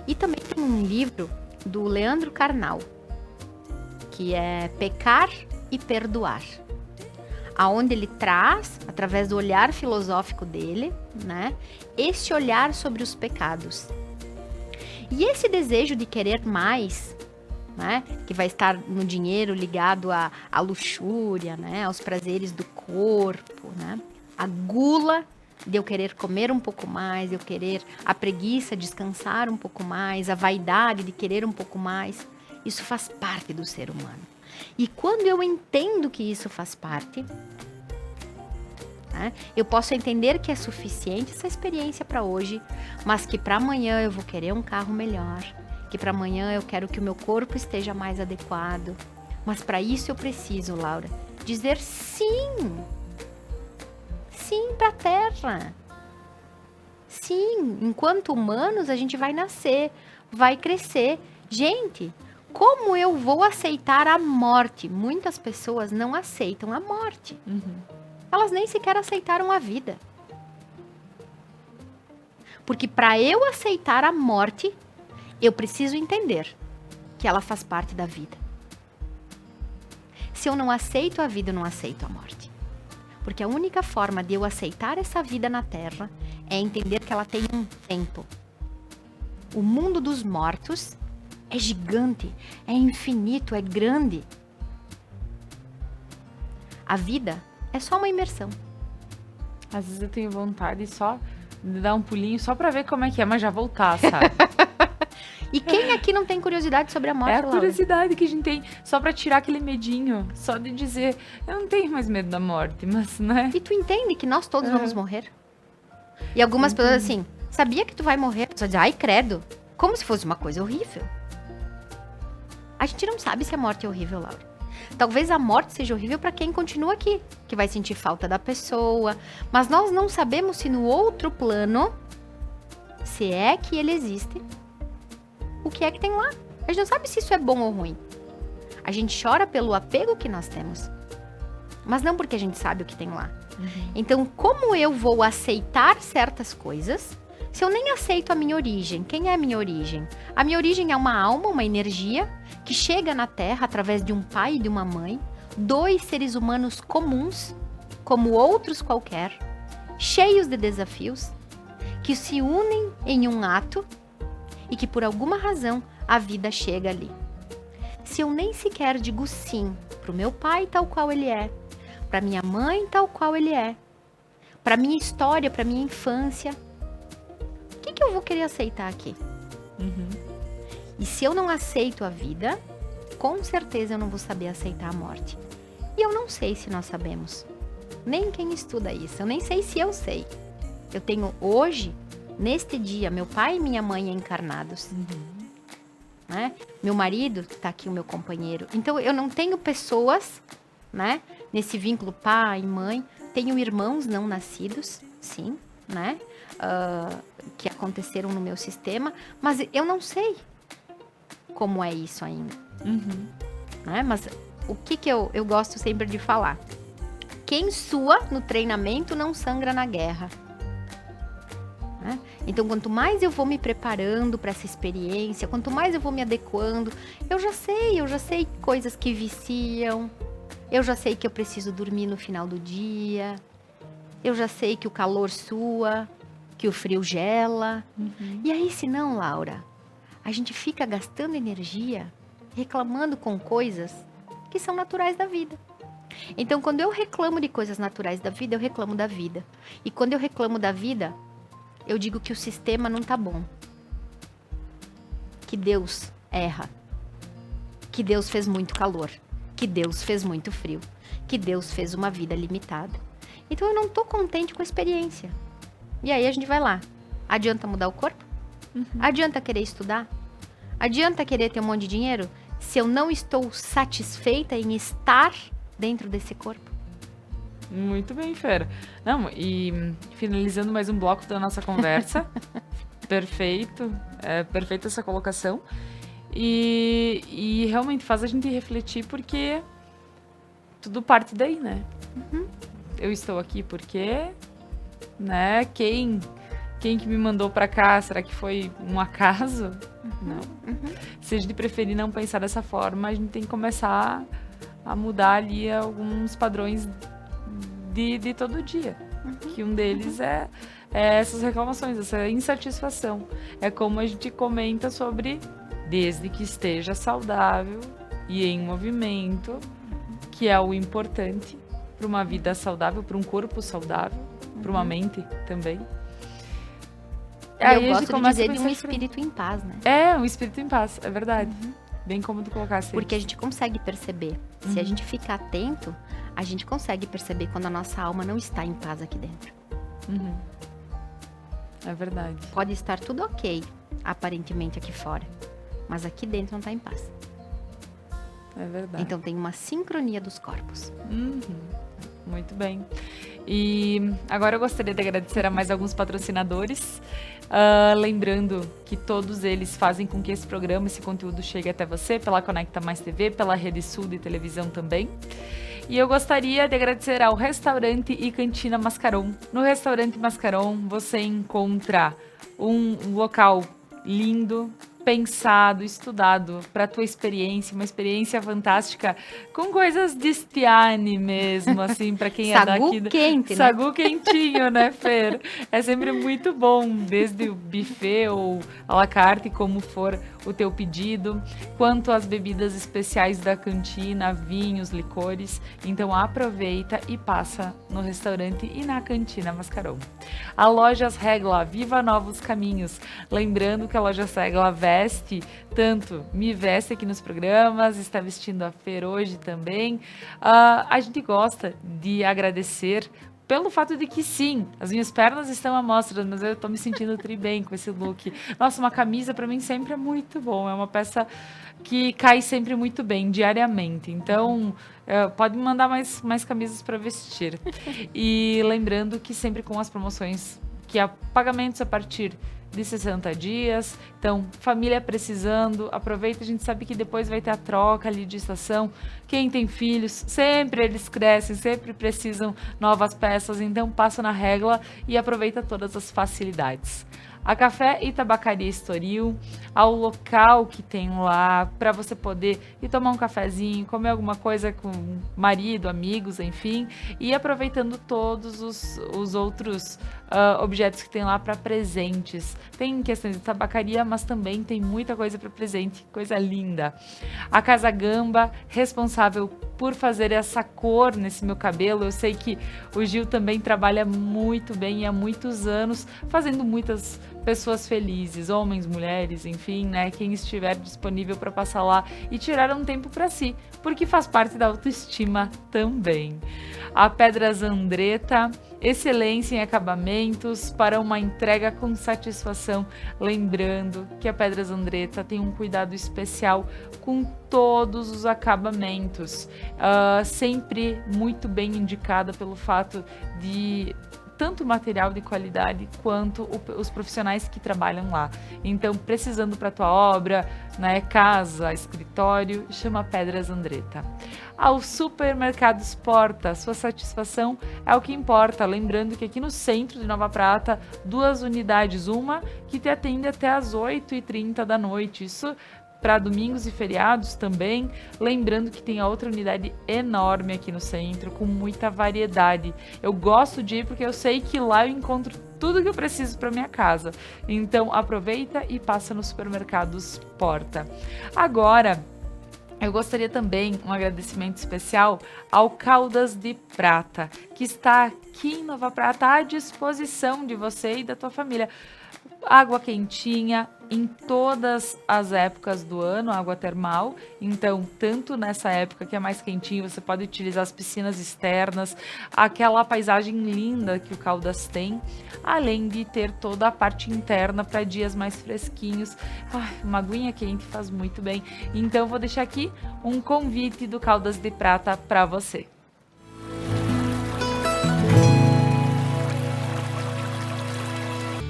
E também tem um livro do Leandro Carnal, que é Pecar e Perdoar, aonde ele traz, através do olhar filosófico dele, né, esse olhar sobre os pecados. E esse desejo de querer mais, né, que vai estar no dinheiro ligado à luxúria, né, aos prazeres do corpo, né, a gula de eu querer comer um pouco mais, eu querer a preguiça, descansar um pouco mais, a vaidade de querer um pouco mais, isso faz parte do ser humano. E quando eu entendo que isso faz parte, né, eu posso entender que é suficiente essa experiência para hoje, mas que para amanhã eu vou querer um carro melhor, que para amanhã eu quero que o meu corpo esteja mais adequado. Mas para isso eu preciso, Laura, dizer sim. Sim para a Terra. Sim, enquanto humanos a gente vai nascer, vai crescer. Gente, como eu vou aceitar a morte? Muitas pessoas não aceitam a morte. Elas nem sequer aceitaram a vida. Porque para eu aceitar a morte, eu preciso entender que ela faz parte da vida. Se eu não aceito a vida, eu não aceito a morte. Porque a única forma de eu aceitar essa vida na Terra é entender que ela tem um tempo. O mundo dos mortos é gigante, é infinito, é grande. A vida é só uma imersão. Às vezes eu tenho vontade só de dar um pulinho só pra ver como é que é, mas já voltar, sabe? E quem aqui não tem curiosidade sobre a morte, É a Laura? curiosidade que a gente tem, só pra tirar aquele medinho, só de dizer, eu não tenho mais medo da morte, mas, né? E tu entende que nós todos vamos morrer? E algumas pessoas assim, sabia que tu vai morrer? A pessoa diz, ai, credo, como se fosse uma coisa horrível. A gente não sabe se a morte é horrível, Laura. Talvez a morte seja horrível para quem continua aqui, que vai sentir falta da pessoa, mas nós não sabemos se no outro plano, se é que ele existe, o que é que tem lá. A gente não sabe se isso é bom ou ruim. A gente chora pelo apego que nós temos, mas não porque a gente sabe o que tem lá. Então, como eu vou aceitar certas coisas se eu nem aceito a minha origem? Quem é a minha origem? A minha origem é uma alma, uma energia que chega na Terra através de um pai e de uma mãe, 2 seres humanos comuns, como outros qualquer, cheios de desafios, que se unem em um ato e que por alguma razão a vida chega ali. Se eu nem sequer digo sim para o meu pai tal qual ele é, para minha mãe tal qual ele é, para minha história, para minha infância, o que eu vou querer aceitar aqui? E se eu não aceito a vida, com certeza eu não vou saber aceitar a morte. E eu não sei se nós sabemos. Nem quem estuda isso. Eu nem sei se eu sei. Eu tenho hoje, neste dia, meu pai e minha mãe encarnados. Né? Meu marido, tá aqui o meu companheiro. Então eu não tenho pessoas, né? Nesse vínculo pai e mãe. Tenho irmãos não nascidos, sim, né? Que aconteceram no meu sistema. Mas eu não sei como é isso ainda. Né? Mas o que eu gosto sempre de falar? Quem sua no treinamento não sangra na guerra. Né? Então, quanto mais eu vou me preparando para essa experiência, quanto mais eu vou me adequando, eu já sei coisas que viciam, eu já sei que eu preciso dormir no final do dia, eu já sei que o calor sua, que o frio gela. E aí, se não, Laura, a gente fica gastando energia reclamando com coisas que são naturais da vida. Então, quando eu reclamo de coisas naturais da vida, eu reclamo da vida. E quando eu reclamo da vida, eu digo que o sistema não tá bom. Que Deus erra. Que Deus fez muito calor. Que Deus fez muito frio. Que Deus fez uma vida limitada. Então, eu não tô contente com a experiência. E aí, a gente vai lá. Adianta mudar o corpo? Adianta querer estudar? Adianta querer ter um monte de dinheiro? Se eu não estou satisfeita em estar dentro desse corpo. Muito bem, Fer. Não, e finalizando mais um bloco da nossa conversa. Perfeito. Perfeita essa colocação. E realmente faz a gente refletir porque tudo parte daí, né? Eu estou aqui porque, né? Quem que me mandou pra cá? Será que foi um acaso? Não. Se a gente preferir não pensar dessa forma, a gente tem que começar a mudar ali alguns padrões de todo dia. Que um deles é essas reclamações, essa insatisfação. É como a gente comenta sobre, desde que esteja saudável e em movimento, que é o importante para uma vida saudável, para um corpo saudável, para uma mente também. Eu gosto de dizer de um espírito em paz, né? Um espírito em paz, é verdade. Bem como tu colocasse. Porque a gente consegue perceber. Se a gente ficar atento, a gente consegue perceber quando a nossa alma não está em paz aqui dentro. É verdade. Pode estar tudo ok, aparentemente aqui fora. Mas aqui dentro não está em paz. É verdade. Então tem uma sincronia dos corpos. Muito bem. E agora eu gostaria de agradecer a mais alguns patrocinadores. Lembrando que todos eles fazem com que esse programa, esse conteúdo chegue até você, pela Conecta Mais TV, pela Rede Sul de televisão também. E eu gostaria de agradecer ao Restaurante e Cantina Mascaron. No Restaurante Mascaron você encontra um local lindo, pensado, estudado para a tua experiência, uma experiência fantástica, com coisas de Stiane mesmo, assim, para quem é daqui. Sagu quente, né? Sagu quentinho, né, Fer? É sempre muito bom, desde o buffet ou à la carte, como for o teu pedido, quanto às bebidas especiais da cantina, vinhos, licores. Então aproveita e passa no restaurante e na Cantina Mascaron. A Lojas Regla, viva novos caminhos. Lembrando que a Lojas Regla veste, tanto me veste aqui nos programas, está vestindo a Fer hoje também. A gente gosta de agradecer pelo fato de que sim, as minhas pernas estão à mostra, mas eu tô me sentindo tri bem com esse look. Nossa, uma camisa pra mim sempre é muito bom, é uma peça que cai sempre muito bem, diariamente. Então, pode me mandar mais camisas para vestir. E lembrando que sempre com as promoções, que há pagamentos a partir de 60 dias. Então, família precisando, aproveita, a gente sabe que depois vai ter a troca ali de estação. Quem tem filhos, sempre eles crescem, sempre precisam novas peças, então passa na Regla e aproveita todas as facilidades. A Café e Tabacaria Estoril, ao local que tem lá, para você poder ir tomar um cafezinho, comer alguma coisa com marido, amigos, enfim, e aproveitando todos os outros objetos que tem lá para presentes. Tem questões de tabacaria, mas também tem muita coisa para presente, coisa linda. A Casa Gamba, responsável por fazer essa cor nesse meu cabelo. Eu sei que o Gil também trabalha muito bem e há muitos anos, fazendo muitas pessoas felizes, homens, mulheres, enfim, né? Quem estiver disponível para passar lá e tirar um tempo para si, porque faz parte da autoestima também. A Pedras Andretta, excelência em acabamentos para uma entrega com satisfação. Lembrando que a Pedras Andretta tem um cuidado especial com todos os acabamentos, sempre muito bem indicada pelo fato de tanto material de qualidade quanto os profissionais que trabalham lá. Então, precisando para tua obra, né, casa, escritório, chama Pedras Andretta. Ao Supermercados Porta, sua satisfação é o que importa. Lembrando que aqui no centro de Nova Prata, 2 unidades, uma que te atende até às 8h30 da noite. Isso para domingos e feriados também, lembrando que tem a outra unidade enorme aqui no centro, com muita variedade. Eu gosto de ir porque eu sei que lá eu encontro tudo que eu preciso para minha casa. Então aproveita e passa no Supermercados Porta. Agora, eu gostaria também um agradecimento especial ao Caldas de Prata, que está aqui em Nova Prata à disposição de você e da tua família. Água quentinha em todas as épocas do ano, água termal. Então, tanto nessa época que é mais quentinho, você pode utilizar as piscinas externas, aquela paisagem linda que o Caldas tem, além de ter toda a parte interna para dias mais fresquinhos. Uma aguinha quente faz muito bem. Então, vou deixar aqui um convite do Caldas de Prata para você.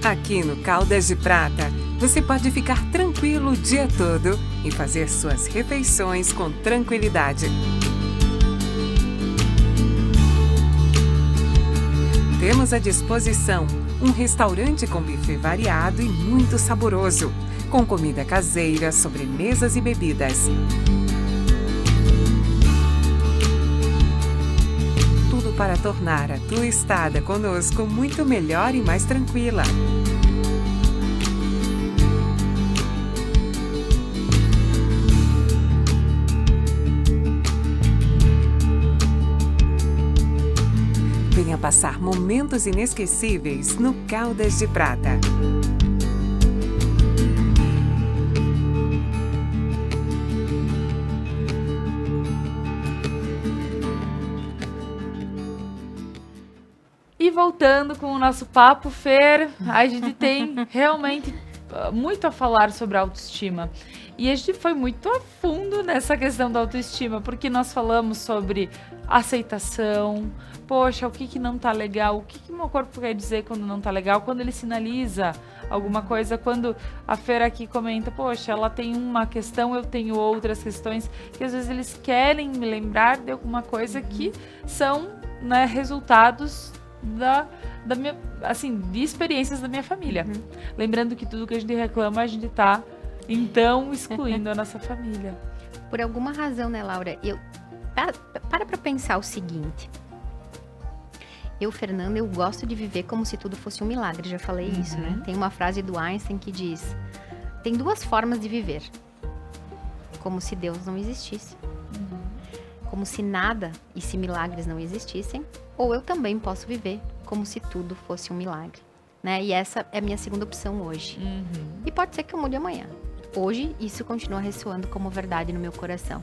Aqui no Caldas de Prata, você pode ficar tranquilo o dia todo e fazer suas refeições com tranquilidade. Temos à disposição um restaurante com buffet variado e muito saboroso, com comida caseira, sobremesas e bebidas. Para tornar a tua estada conosco muito melhor e mais tranquila. Venha passar momentos inesquecíveis no Caldas de Prata. E voltando com o nosso papo, Fer, a gente tem realmente muito a falar sobre autoestima. E a gente foi muito a fundo nessa questão da autoestima, porque nós falamos sobre aceitação. Poxa, o que não tá legal? O que meu corpo quer dizer quando não tá legal? Quando ele sinaliza alguma coisa, quando a Fer aqui comenta, poxa, ela tem uma questão, eu tenho outras questões, que às vezes eles querem me lembrar de alguma coisa que são, né, resultados da minha, assim, de experiências da minha família. Lembrando que tudo que a gente reclama, a gente tá, então, excluindo a nossa família. Por alguma razão, né, Laura? Para pensar o seguinte. Fernanda, eu gosto de viver como se tudo fosse um milagre. Já falei isso, né? Tem uma frase do Einstein que diz: tem 2 formas de viver. Como se Deus não existisse. Como se nada e se milagres não existissem. Ou eu também posso viver como se tudo fosse um milagre, né? E essa é a minha segunda opção hoje. E pode ser que eu mude amanhã. Hoje, isso continua ressoando como verdade no meu coração.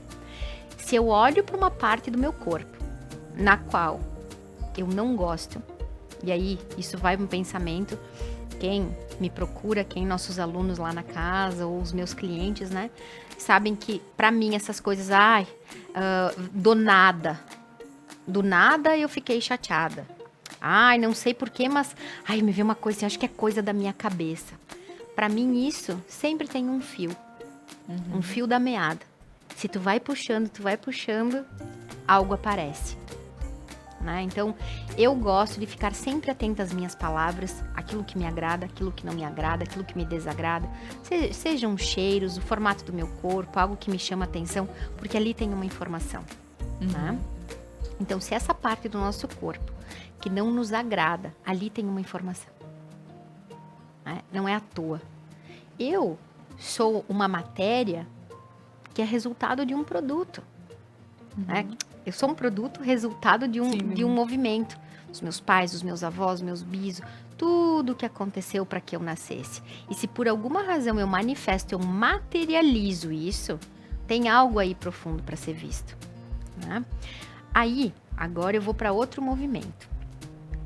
Se eu olho para uma parte do meu corpo, na qual eu não gosto. E aí, isso vai um pensamento. Quem me procura, quem nossos alunos lá na casa, ou os meus clientes, né? Sabem que, pra mim, essas coisas, do nada eu fiquei chateada. Não sei porquê, mas, me veio uma coisa assim, acho que é coisa da minha cabeça. Pra mim, isso sempre tem um fio. Um fio da meada. Se tu vai puxando, algo aparece. Né? Então, eu gosto de ficar sempre atenta às minhas palavras, aquilo que me agrada, aquilo que não me agrada, aquilo que me desagrada, sejam cheiros, o formato do meu corpo, algo que me chama atenção, porque ali tem uma informação. Né? Então, se essa parte do nosso corpo que não nos agrada, ali tem uma informação. Né? Não é à toa. Eu sou uma matéria que é resultado de um produto. Né? Eu sou um produto resultado de um movimento. Os meus pais, os meus avós, os meus bisos, tudo que aconteceu para que eu nascesse. E se por alguma razão eu manifesto, eu materializo isso, tem algo aí profundo para ser visto. Né? Aí, agora eu vou para outro movimento.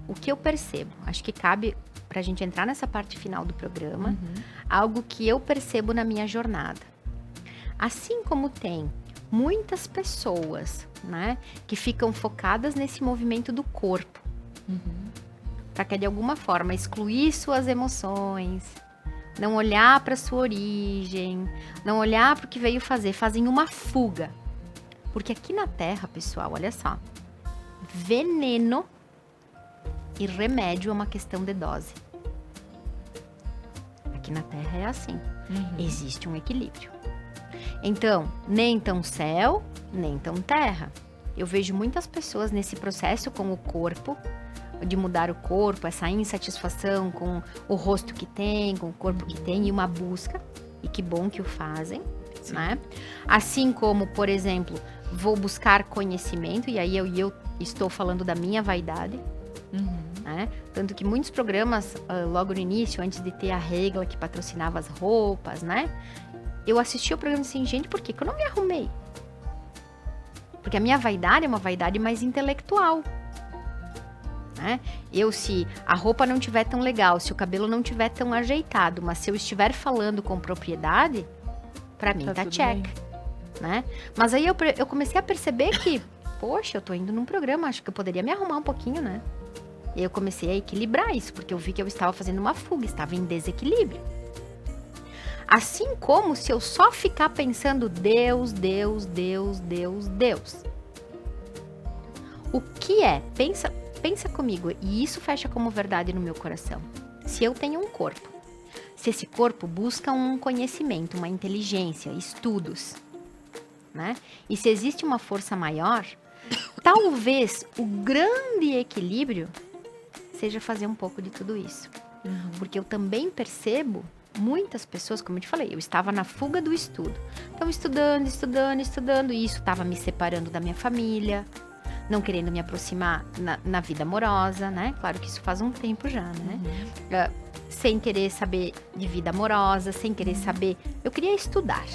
O que eu percebo? Acho que cabe para a gente entrar nessa parte final do programa, algo que eu percebo na minha jornada. Assim como tem muitas pessoas, né, que ficam focadas nesse movimento do corpo, para que de alguma forma excluir suas emoções, não olhar para sua origem, não olhar para o que veio fazer, fazem uma fuga. Porque aqui na Terra, pessoal, olha só, veneno e remédio é uma questão de dose. Aqui na Terra é assim, existe um equilíbrio. Então, nem tão céu, nem tão terra. Eu vejo muitas pessoas nesse processo com o corpo, de mudar o corpo, essa insatisfação com o rosto que tem, com o corpo que tem, e uma busca, e que bom que o fazem, né? Assim como, por exemplo, vou buscar conhecimento, e aí eu estou falando da minha vaidade, né? Tanto que muitos programas, logo no início, antes de ter a Regla que patrocinava as roupas, né? Eu assisti o programa assim, gente, por que eu não me arrumei? Porque a minha vaidade é uma vaidade mais intelectual. Né? Se a roupa não estiver tão legal, se o cabelo não estiver tão ajeitado, mas se eu estiver falando com propriedade, pra mim tá check. Né? Mas aí eu comecei a perceber que, poxa, eu tô indo num programa, acho que eu poderia me arrumar um pouquinho, né? E eu comecei a equilibrar isso, porque eu vi que eu estava fazendo uma fuga, estava em desequilíbrio. Assim como se eu só ficar pensando Deus, Deus, Deus, Deus, Deus. O que é? Pensa comigo, e isso fecha como verdade no meu coração. Se eu tenho um corpo, se esse corpo busca um conhecimento, uma inteligência, estudos, né? E se existe uma força maior, talvez o grande equilíbrio seja fazer um pouco de tudo isso. Porque eu também percebo muitas pessoas, como eu te falei, eu estava na fuga do estudo. Então, estudando, e isso estava me separando da minha família, não querendo me aproximar na vida amorosa, né? Claro que isso faz um tempo já, né? Sem querer saber de vida amorosa, sem querer saber... Eu queria estudar.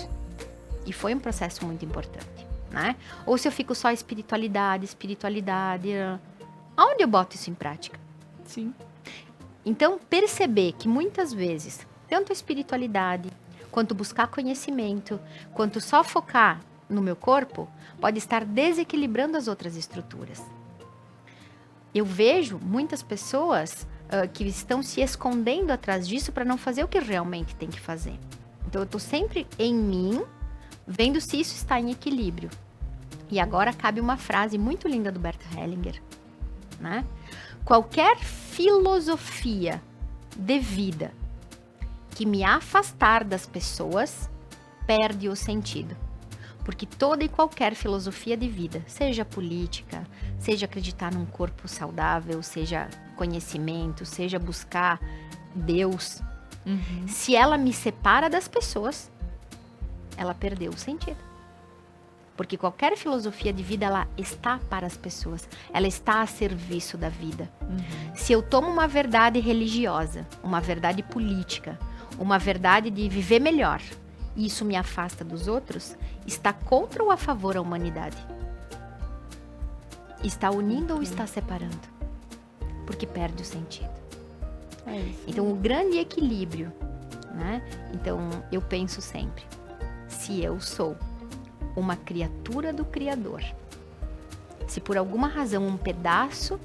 E foi um processo muito importante, né? Ou se eu fico só espiritualidade... Aonde eu boto isso em prática? Sim. Então, perceber que muitas vezes... tanto a espiritualidade, quanto buscar conhecimento, quanto só focar no meu corpo, pode estar desequilibrando as outras estruturas. Eu vejo muitas pessoas que estão se escondendo atrás disso para não fazer o que realmente tem que fazer. Então, eu estou sempre em mim, vendo se isso está em equilíbrio. E agora cabe uma frase muito linda do Bert Hellinger, né? Qualquer filosofia de vida que me afastar das pessoas, perde o sentido. Porque toda e qualquer filosofia de vida, seja política, seja acreditar num corpo saudável, seja conhecimento, seja buscar Deus, se ela me separa das pessoas, ela perdeu o sentido. Porque qualquer filosofia de vida, ela está para as pessoas, ela está a serviço da vida. Se eu tomo uma verdade religiosa, uma verdade política, uma verdade de viver melhor, e isso me afasta dos outros, está contra ou a favor a humanidade? Está unindo ou está separando? porque perde o sentido. É isso. Então, o grande equilíbrio, né? Então, eu penso sempre, se eu sou uma criatura do Criador, se por alguma razão um pedaço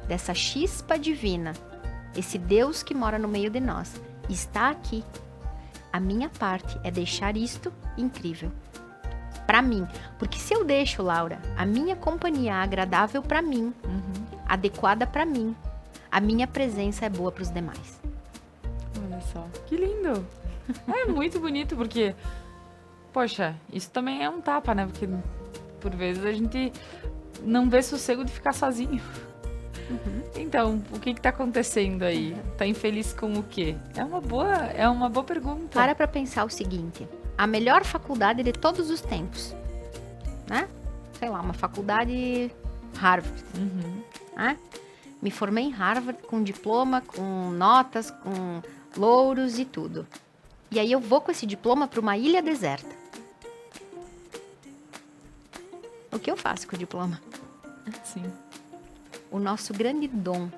dessa chispa divina, esse Deus que mora no meio de nós, está aqui, a minha parte é deixar isto incrível para mim. Porque se eu deixo, Laura, a minha companhia agradável para mim, adequada para mim, a minha presença é boa para os demais. Olha só, que lindo. É muito bonito, porque, poxa, isso também é um tapa, né? Porque, por vezes, a gente não vê sossego de ficar sozinho. Então, o que tá acontecendo aí? Tá infeliz com o quê? É uma boa pergunta. Para pensar o seguinte, a melhor faculdade de todos os tempos, né? Sei lá, uma faculdade Harvard, né? Me formei em Harvard com diploma, com notas, com louros e tudo. E aí eu vou com esse diploma para uma ilha deserta. O que eu faço com o diploma? Sim. O nosso grande dom,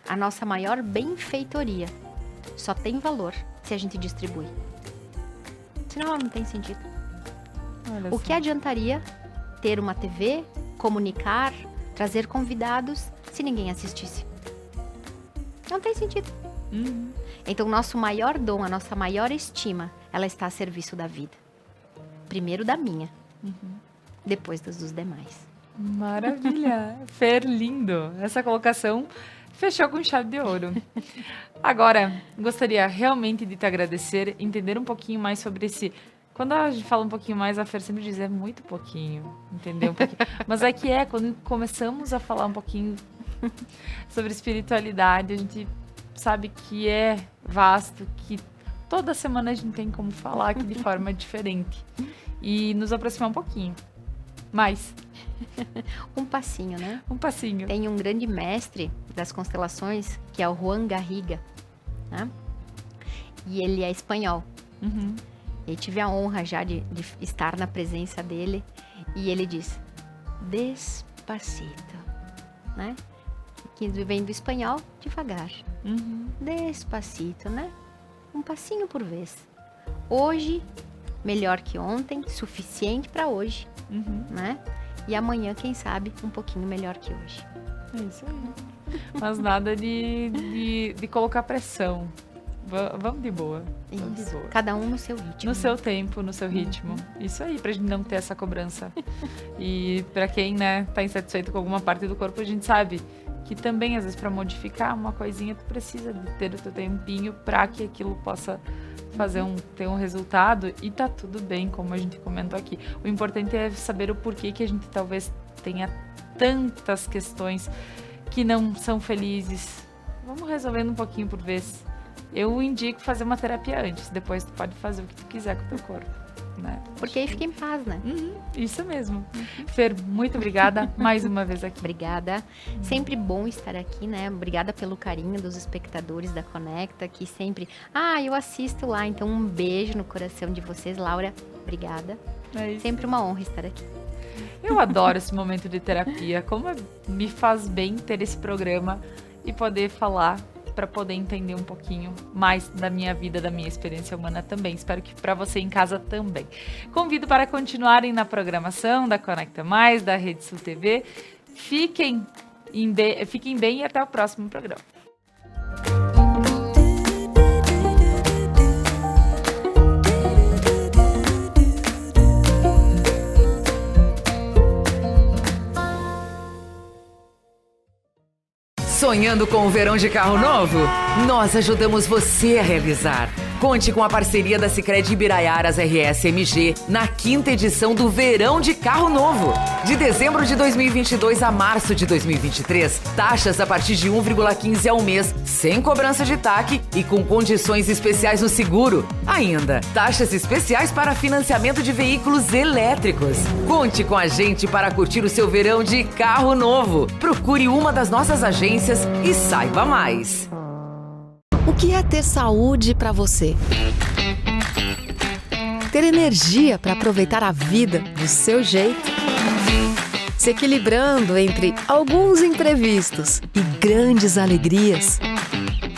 a nossa maior benfeitoria, só tem valor se a gente distribui. Senão ela não tem sentido. Olha O só. que adiantaria ter uma TV, comunicar, trazer convidados, se ninguém assistisse? Não tem sentido. Então, o nosso maior dom, a nossa maior estima, ela está a serviço da vida. Primeiro da minha, depois das dos demais. Maravilha. Fer, lindo. Essa colocação fechou com chave de ouro. Agora, gostaria realmente de te agradecer, entender um pouquinho mais sobre esse... Quando a gente fala um pouquinho mais, a Fer sempre diz, é muito pouquinho, entendeu? Mas é que quando começamos a falar um pouquinho sobre espiritualidade, a gente sabe que é vasto, que toda semana a gente tem como falar aqui de forma diferente. E nos aproximar um pouquinho. Mais. Um passinho, né? Um passinho. Tem um grande mestre das constelações, que é o Juan Garriga, né? E ele é espanhol. Eu tive a honra já de estar na presença dele. E ele diz, despacito, né? Que vem do espanhol, devagar. Despacito, né? Um passinho por vez. Hoje, melhor que ontem, suficiente para hoje, né? E amanhã, quem sabe, um pouquinho melhor que hoje. É isso aí. Mas nada de colocar pressão. Vamos de boa. Vamos de Isso. boa. Cada um no seu ritmo. No seu tempo, no seu ritmo. Isso aí, pra gente não ter essa cobrança. E pra quem, né, tá insatisfeito com alguma parte do corpo, a gente sabe que também, às vezes, pra modificar uma coisinha, tu precisa de ter o teu tempinho pra que aquilo possa ter um resultado, e tá tudo bem, como a gente comentou aqui. O importante é saber o porquê que a gente talvez tenha tantas questões que não são felizes. Vamos resolvendo um pouquinho por vez. Eu indico fazer uma terapia antes, depois tu pode fazer o que tu quiser com o teu corpo, né? Porque aí fica em paz, né? Isso mesmo. Fer, muito obrigada mais uma vez aqui. Obrigada. Sempre bom estar aqui, né? Obrigada pelo carinho dos espectadores da Conecta, que sempre... eu assisto lá, então um beijo no coração de vocês. Laura, obrigada. É isso. Sempre uma honra estar aqui. Eu adoro esse momento de terapia. Como me faz bem ter esse programa e poder falar, para poder entender um pouquinho mais da minha vida, da minha experiência humana também. Espero que para você em casa também. Convido para continuarem na programação da Conecta Mais, da Rede Sul TV. Fiquem bem e até o próximo programa. Sonhando com o verão de carro novo? Nós ajudamos você a realizar. Conte com a parceria da Sicredi Ibiraiaras RS-MG na 5ª edição do Verão de Carro Novo. De dezembro de 2022 a março de 2023, taxas a partir de 1,15 ao mês, sem cobrança de TAC e com condições especiais no seguro. Ainda, taxas especiais para financiamento de veículos elétricos. Conte com a gente para curtir o seu verão de carro novo. Procure uma das nossas agências e saiba mais. O que é ter saúde para você? Ter energia para aproveitar a vida do seu jeito? se equilibrando entre alguns imprevistos e grandes alegrias.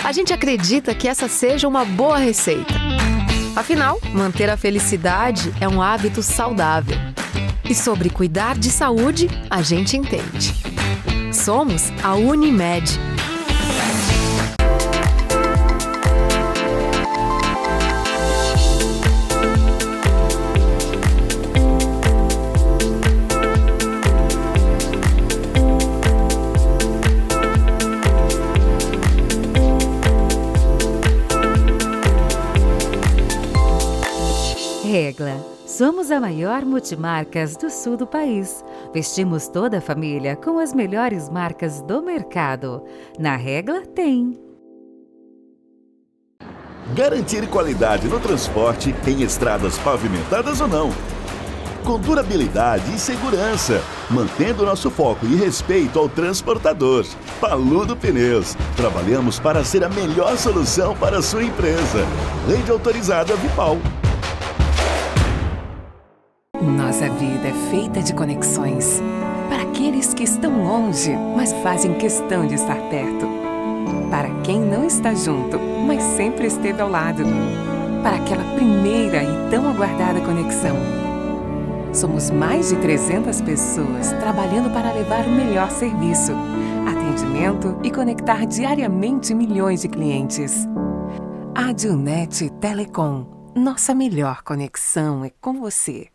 A gente acredita que essa seja uma boa receita. Afinal, manter a felicidade é um hábito saudável. E sobre cuidar de saúde, a gente entende. Somos a Unimed. Regla. Somos a maior multimarcas do sul do país. Vestimos toda a família com as melhores marcas do mercado. Na Regla tem. Garantir qualidade no transporte em estradas pavimentadas ou não. Com durabilidade e segurança, mantendo nosso foco e respeito ao transportador. Paludo Pneus. Trabalhamos para ser a melhor solução para a sua empresa. Rede autorizada Vipal. Nossa vida é feita de conexões. Para aqueles que estão longe, mas fazem questão de estar perto. Para quem não está junto, mas sempre esteve ao lado. Para aquela primeira e tão aguardada conexão. Somos mais de 300 pessoas trabalhando para levar o melhor serviço, atendimento e conectar diariamente milhões de clientes. Adilnet Telecom. Nossa melhor conexão é com você.